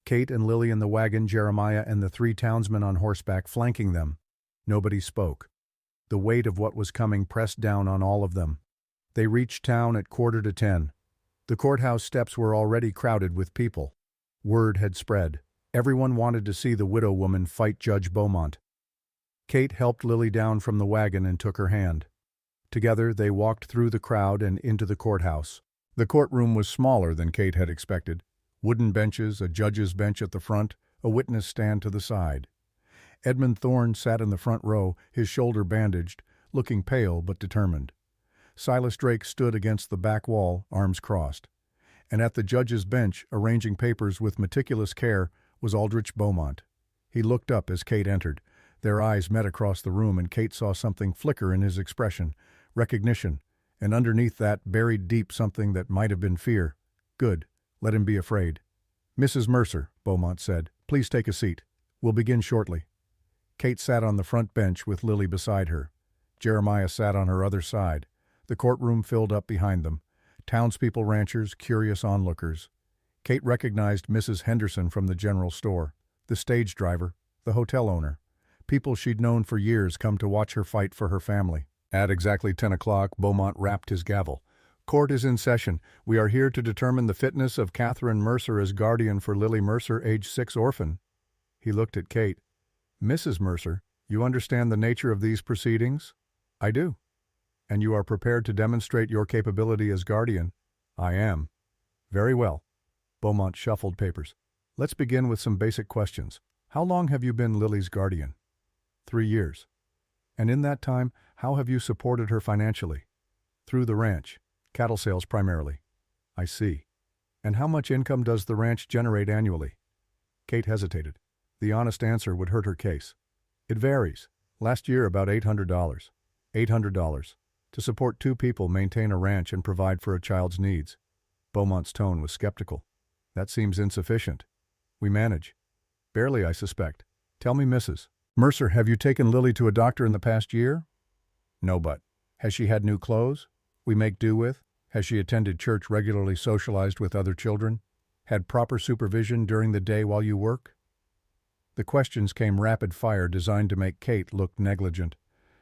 Kate and Lily in the wagon, Jeremiah and the 3 townsmen on horseback flanking them. Nobody spoke. The weight of what was coming pressed down on all of them. They reached town at 9:45. The courthouse steps were already crowded with people. Word had spread. Everyone wanted to see the widow woman fight Judge Beaumont. Kate helped Lily down from the wagon and took her hand. Together they walked through the crowd and into the courthouse. The courtroom was smaller than Kate had expected. Wooden benches, a judge's bench at the front, a witness stand to the side. Edmund Thorne sat in the front row, his shoulder bandaged, looking pale but determined. Silas Drake stood against the back wall, arms crossed. And at the judge's bench, arranging papers with meticulous care, was Aldrich Beaumont. He looked up as Kate entered. Their eyes met across the room and Kate saw something flicker in his expression. Recognition, And underneath that, buried deep something that might have been fear. Good. Let him be afraid. Mrs. Mercer, Beaumont said, please take a seat. We'll begin shortly. Kate sat on the front bench with Lily beside her. Jeremiah sat on her other side. The courtroom filled up behind them. Townspeople, ranchers, curious onlookers. Kate recognized Mrs. Henderson from the general store, the stage driver, the hotel owner. People she'd known for years come to watch her fight for her family. At exactly 10 o'clock, Beaumont rapped his gavel. Court is in session. We are here to determine the fitness of Catherine Mercer as guardian for Lily Mercer, age 6 orphan. He looked at Kate. Mrs. Mercer, you understand the nature of these proceedings? I do. And you are prepared to demonstrate your capability as guardian? I am. Very well. Beaumont shuffled papers. Let's begin with some basic questions. How long have you been Lily's guardian? 3 years. And in that time, how have you supported her financially? Through the ranch. Cattle sales primarily. I see. And how much income does the ranch generate annually? Kate hesitated. The honest answer would hurt her case. It varies. Last year about $800. $800. To support 2 people, maintain a ranch, and provide for a child's needs. Beaumont's tone was skeptical. That seems insufficient. We manage. Barely, I suspect. Tell me, Mrs. Mercer, have you taken Lily to a doctor in the past year? No, but. Has she had new clothes? We make do with? Has she attended church regularly, socialized with other children? Had proper supervision during the day while you work? The questions came rapid fire, designed to make Kate look negligent.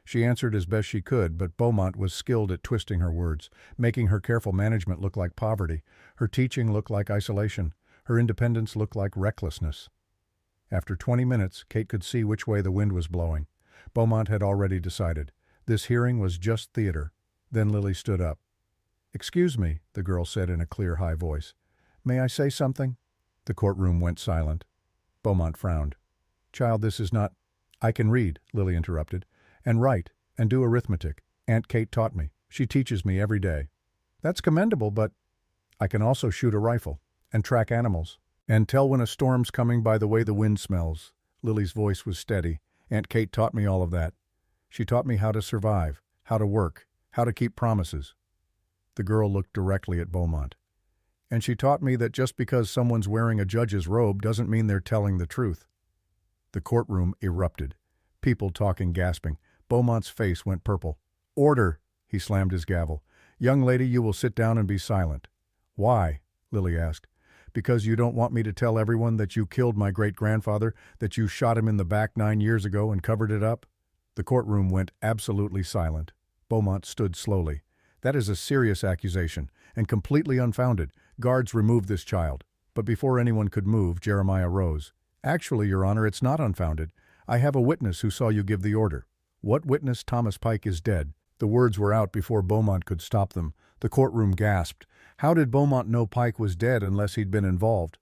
She answered as best she could, but Beaumont was skilled at twisting her words, making her careful management look like poverty, her teaching look like isolation, her independence look like recklessness. After 20 minutes, Kate could see which way the wind was blowing. Beaumont had already decided. This hearing was just theater. Then Lily stood up. Excuse me, the girl said in a clear, high voice. May I say something? The courtroom went silent. Beaumont frowned. Child, this is not— I can read, Lily interrupted, and write, and do arithmetic. Aunt Kate taught me. She teaches me every day. That's commendable, but I can also shoot a rifle, and track animals, and tell when a storm's coming by the way the wind smells. Lily's voice was steady. Aunt Kate taught me all of that. She taught me how to survive, how to work, how to keep promises. The girl looked directly at Beaumont. And she taught me that just because someone's wearing a judge's robe doesn't mean they're telling the truth. The courtroom erupted. People talking, gasping. Beaumont's face went purple. Order! He slammed his gavel. Young lady, you will sit down and be silent. Why? Lily asked. Because you don't want me to tell everyone that you killed my great-grandfather, that you shot him in the back 9 years ago and covered it up? The courtroom went absolutely silent. Beaumont stood slowly. That is a serious accusation, and completely unfounded. Guards removed this child. But before anyone could move, Jeremiah rose. Actually, Your Honor, it's not unfounded. I have a witness who saw you give the order. What witness? Thomas Pike is dead. The words were out before Beaumont could stop them. The courtroom gasped. How did Beaumont know Pike was dead unless he'd been involved?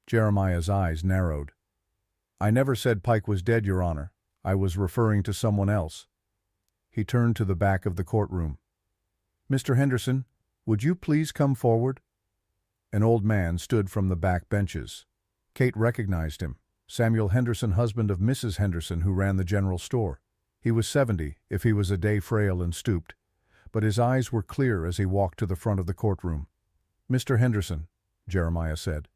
Jeremiah's eyes narrowed. I never said Pike was dead, Your Honor. I was referring to someone else. He turned to the back of the courtroom. Mr. Henderson, would you please come forward? An old man stood from the back benches. Kate recognized him. Samuel Henderson, husband of Mrs. Henderson, who ran the general store. He was 70, if he was a day frail and stooped, but his eyes were clear as he walked to the front of the courtroom. Mr. Henderson, Jeremiah said,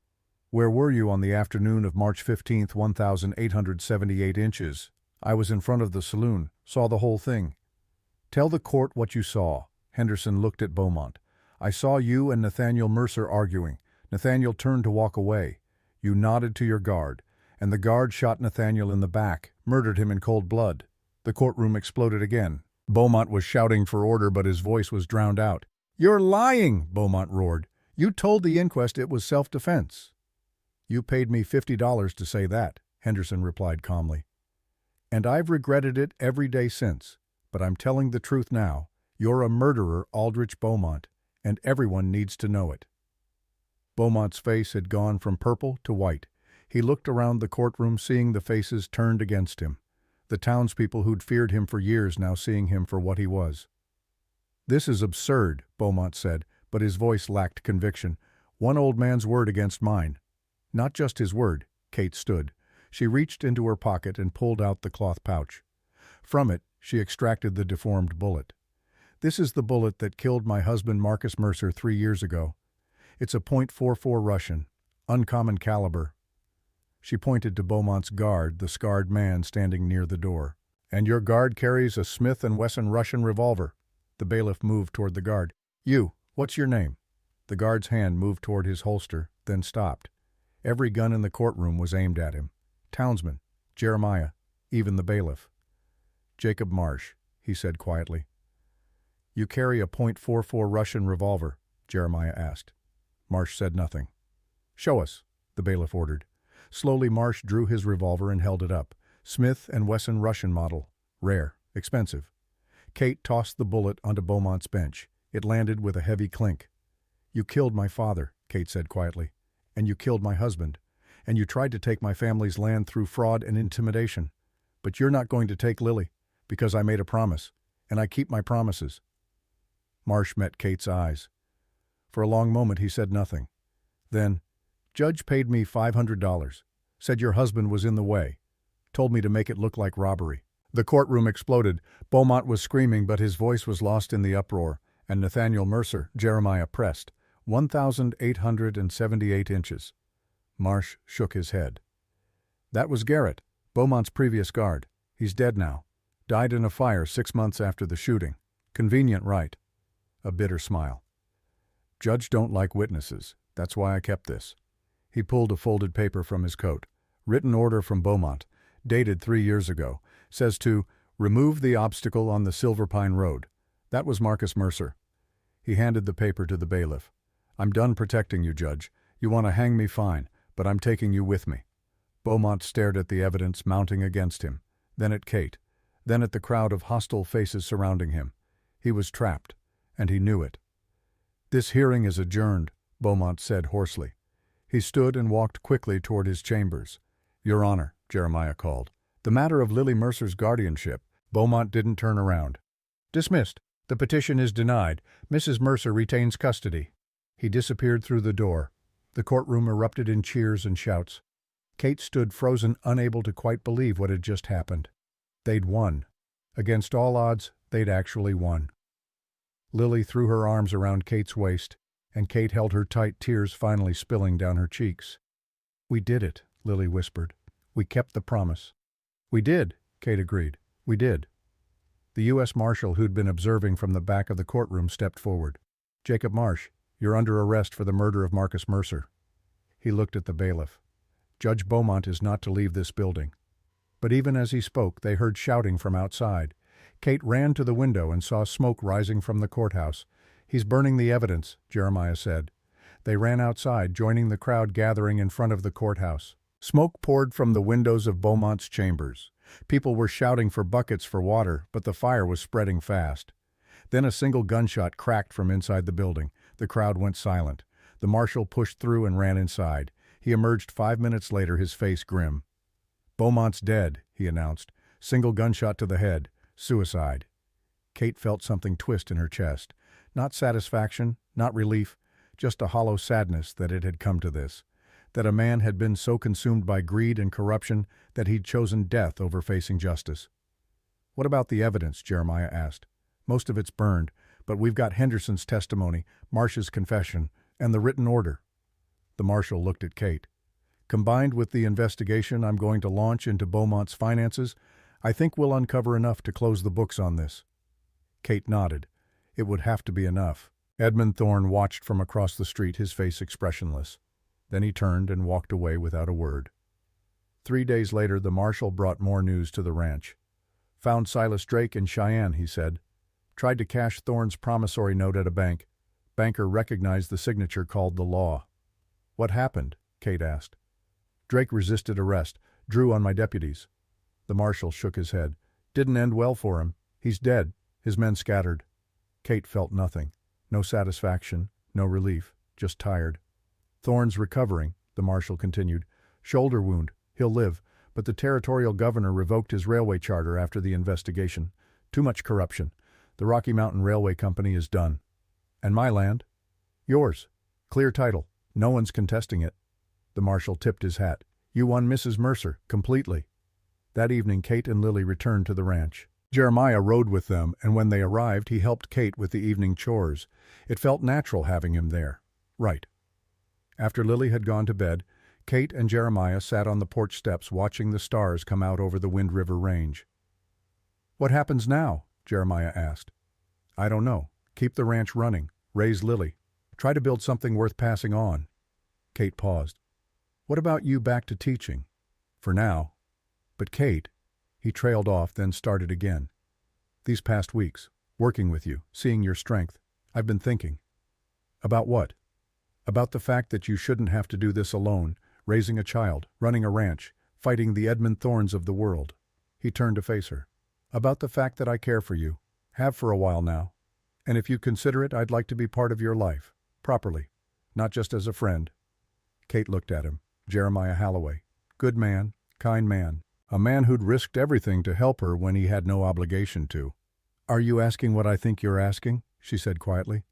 where were you on the afternoon of March 15th, 1878 inches? I was in front of the saloon, saw the whole thing. Tell the court what you saw. Henderson looked at Beaumont. I saw you and Nathaniel Mercer arguing. Nathaniel turned to walk away. You nodded to your guard, and the guard shot Nathaniel in the back, murdered him in cold blood. The courtroom exploded again. Beaumont was shouting for order, but his voice was drowned out. You're lying, Beaumont roared. You told the inquest it was self-defense. You paid me $50 to say that, Henderson replied calmly. And I've regretted it every day since, but I'm telling the truth now. You're a murderer, Aldrich Beaumont, and everyone needs to know it. Beaumont's face had gone from purple to white. He looked around the courtroom, seeing the faces turned against him. The townspeople who'd feared him for years now seeing him for what he was. This is absurd, Beaumont said, but his voice lacked conviction. One old man's word against mine. Not just his word. Kate stood. She reached into her pocket and pulled out the cloth pouch. From it, she extracted the deformed bullet. This is the bullet that killed my husband Marcus Mercer 3 years ago. It's a .44 Russian, uncommon caliber." She pointed to Beaumont's guard, the scarred man standing near the door. "And your guard carries a Smith & Wesson Russian revolver." The bailiff moved toward the guard. "You, what's your name?" The guard's hand moved toward his holster, then stopped. Every gun in the courtroom was aimed at him. Townsman, Jeremiah, even the bailiff. "Jacob Marsh," he said quietly. "You carry a .44 Russian revolver?" Jeremiah asked. Marsh said nothing. "Show us," the bailiff ordered. Slowly Marsh drew his revolver and held it up. Smith & Wesson Russian model. Rare. Expensive. Kate tossed the bullet onto Beaumont's bench. It landed with a heavy clink. "You killed my father," Kate said quietly. "And you killed my husband. And you tried to take my family's land through fraud and intimidation. But you're not going to take Lily, because I made a promise. And I keep my promises." Marsh met Kate's eyes. For a long moment he said nothing. Then, "Judge paid me $500. Said your husband was in the way. Told me to make it look like robbery." The courtroom exploded. Beaumont was screaming, but his voice was lost in the uproar, and Nathaniel Mercer, Jeremiah, pressed. 1,878 inches. Marsh shook his head. "That was Garrett, Beaumont's previous guard. He's dead now. Died in a fire 6 months after the shooting. Convenient, right?" A bitter smile. "Judge don't like witnesses. That's why I kept this." He pulled a folded paper from his coat. "Written order from Beaumont, dated 3 years ago. Says to remove the obstacle on the Silver Pine Road. That was Marcus Mercer." He handed the paper to the bailiff. "I'm done protecting you, Judge. You want to hang me, fine, but I'm taking you with me." Beaumont stared at the evidence mounting against him, then at Kate, then at the crowd of hostile faces surrounding him. He was trapped, and he knew it. "This hearing is adjourned," Beaumont said hoarsely. He stood and walked quickly toward his chambers. "Your Honor," Jeremiah called. "The matter of Lily Mercer's guardianship." Beaumont didn't turn around. "Dismissed. The petition is denied. Mrs. Mercer retains custody." He disappeared through the door. The courtroom erupted in cheers and shouts. Kate stood frozen, unable to quite believe what had just happened. They'd won. Against all odds, they'd actually won. Lily threw her arms around Kate's waist, and Kate held her tight, tears finally spilling down her cheeks. "We did it," Lily whispered. "We kept the promise." "We did," Kate agreed. "We did." The U.S. Marshal who'd been observing from the back of the courtroom stepped forward. "Jacob Marsh, you're under arrest for the murder of Marcus Mercer." He looked at the bailiff. "Judge Beaumont is not to leave this building." But even as he spoke, they heard shouting from outside. Kate ran to the window and saw smoke rising from the courthouse. "He's burning the evidence," Jeremiah said. They ran outside, joining the crowd gathering in front of the courthouse. Smoke poured from the windows of Beaumont's chambers. People were shouting for buckets for water, but the fire was spreading fast. Then a single gunshot cracked from inside the building. The crowd went silent. The marshal pushed through and ran inside. He emerged 5 minutes later, his face grim. "Beaumont's dead," he announced. "Single gunshot to the head. Suicide." Kate felt something twist in her chest. Not satisfaction, not relief, just a hollow sadness that it had come to this. That a man had been so consumed by greed and corruption that he'd chosen death over facing justice. "What about the evidence?" Jeremiah asked. "Most of it's burned, but we've got Henderson's testimony, Marsh's confession, and the written order." The marshal looked at Kate. "Combined with the investigation I'm going to launch into Beaumont's finances, I think we'll uncover enough to close the books on this." Kate nodded. It would have to be enough. Edmund Thorne watched from across the street, his face expressionless. Then he turned and walked away without a word. 3 days later, the marshal brought more news to the ranch. "Found Silas Drake in Cheyenne," he said. "Tried to cash Thorne's promissory note at a bank. Banker recognized the signature, called the law." "What happened?" Kate asked. "Drake resisted arrest. Drew on my deputies." The marshal shook his head. "Didn't end well for him. He's dead. His men scattered." Kate felt nothing. No satisfaction, no relief, just tired. "Thorne's recovering," the marshal continued. "Shoulder wound. He'll live, but the territorial governor revoked his railway charter after the investigation. Too much corruption. The Rocky Mountain Railway Company is done." "And my land?" "Yours. Clear title. No one's contesting it." The marshal tipped his hat. "You won Mrs. Mercer, completely." That evening Kate and Lily returned to the ranch. Jeremiah rode with them, and when they arrived, he helped Kate with the evening chores. It felt natural having him there. Right. After Lily had gone to bed, Kate and Jeremiah sat on the porch steps watching the stars come out over the Wind River Range. "What happens now?" Jeremiah asked. "I don't know. Keep the ranch running. Raise Lily. Try to build something worth passing on." Kate paused. "What about you back to teaching?" "For now." "But Kate," he trailed off, then started again. "These past weeks, working with you, seeing your strength, I've been thinking." "About what?" "About the fact that you shouldn't have to do this alone, raising a child, running a ranch, fighting the Edmund Thornes of the world." He turned to face her. "About the fact that I care for you, have for a while now, and if you consider it, I'd like to be part of your life, properly, not just as a friend." Kate looked at him. Jeremiah Halloway. Good man, kind man. A man who'd risked everything to help her when he had no obligation to. "Are you asking what I think you're asking?" she said quietly.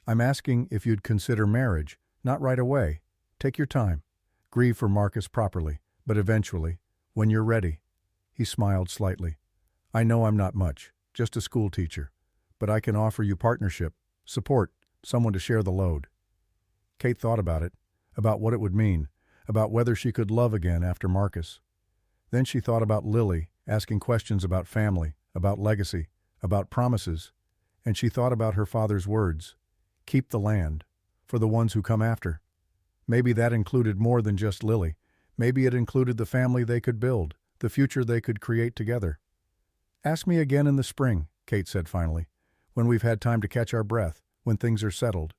"I'm asking if you'd consider marriage, not right away. Take your time. Grieve for Marcus properly, but eventually, when you're ready." He smiled slightly. "I know I'm not much, just a school teacher, but I can offer you partnership, support, someone to share the load." Kate thought about it, about what it would mean, about whether she could love again after Marcus. Then she thought about Lily, asking questions about family, about legacy, about promises, and she thought about her father's words, "Keep the land, for the ones who come after." Maybe that included more than just Lily. Maybe it included the family they could build, the future they could create together. "Ask me again in the spring," Kate said finally, "when we've had time to catch our breath, when things are settled."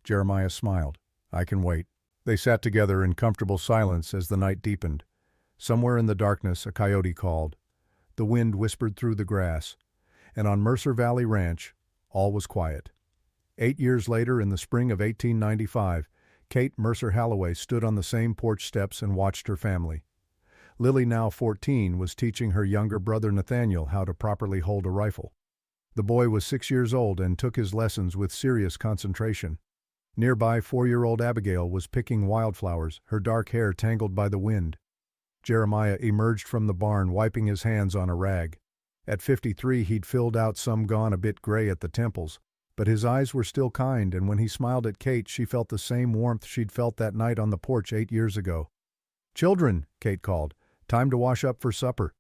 Jeremiah smiled. "I can wait." They sat together in comfortable silence as the night deepened. Somewhere in the darkness a coyote called. The wind whispered through the grass, and on Mercer Valley Ranch, all was quiet. 8 years later, in the spring of 1895, Kate Mercer Halloway stood on the same porch steps and watched her family. Lily, now 14, was teaching her younger brother Nathaniel how to properly hold a rifle. The boy was 6 years old and took his lessons with serious concentration. Nearby, 4-year-old Abigail was picking wildflowers, her dark hair tangled by the wind. Jeremiah emerged from the barn, wiping his hands on a rag. At 53, he'd filled out, some gone a bit gray at the temples, but his eyes were still kind, and when he smiled at Kate, she felt the same warmth she'd felt that night on the porch 8 years ago. "Children," Kate called, "time to wash up for supper."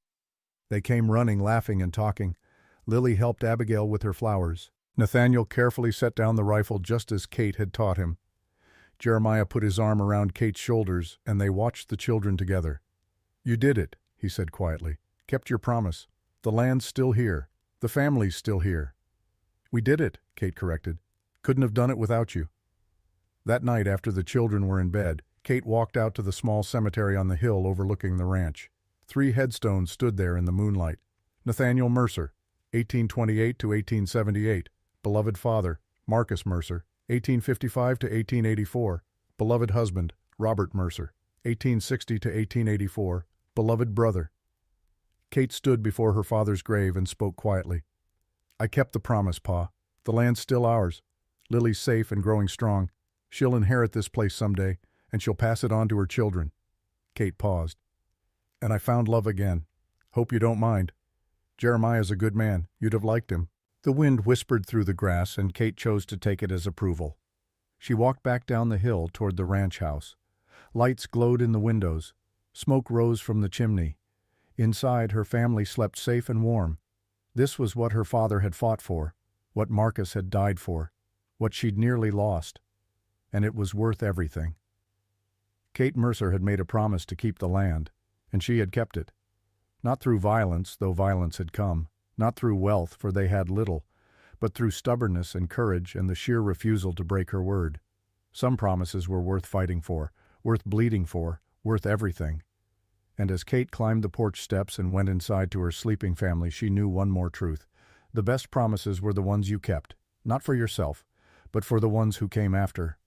They came running, laughing and talking. Lily helped Abigail with her flowers. Nathaniel carefully set down the rifle just as Kate had taught him. Jeremiah put his arm around Kate's shoulders, and they watched the children together. "You did it," he said quietly. "Kept your promise. The land's still here. The family's still here." "We did it," Kate corrected. "Couldn't have done it without you." That night, after the children were in bed, Kate walked out to the small cemetery on the hill overlooking the ranch. 3 headstones stood there in the moonlight. Nathaniel Mercer, 1828 to 1878, beloved father, Marcus Mercer, 1855 to 1884, beloved husband, Robert Mercer, 1860 to 1884, beloved brother. Kate stood before her father's grave and spoke quietly. "I kept the promise, Pa. The land's still ours. Lily's safe and growing strong. She'll inherit this place someday, and she'll pass it on to her children." Kate paused. "And I found love again. Hope you don't mind. Jeremiah's a good man. You'd have liked him." The wind whispered through the grass, and Kate chose to take it as approval. She walked back down the hill toward the ranch house. Lights glowed in the windows. Smoke rose from the chimney. Inside, her family slept safe and warm. This was what her father had fought for, what Marcus had died for, what she'd nearly lost. And it was worth everything. Kate Mercer had made a promise to keep the land, and she had kept it. Not through violence, though violence had come, not through wealth, for they had little, but through stubbornness and courage and the sheer refusal to break her word. Some promises were worth fighting for, worth bleeding for, worth everything. And as Kate climbed the porch steps and went inside to her sleeping family, she knew one more truth. The best promises were the ones you kept, not for yourself, but for the ones who came after.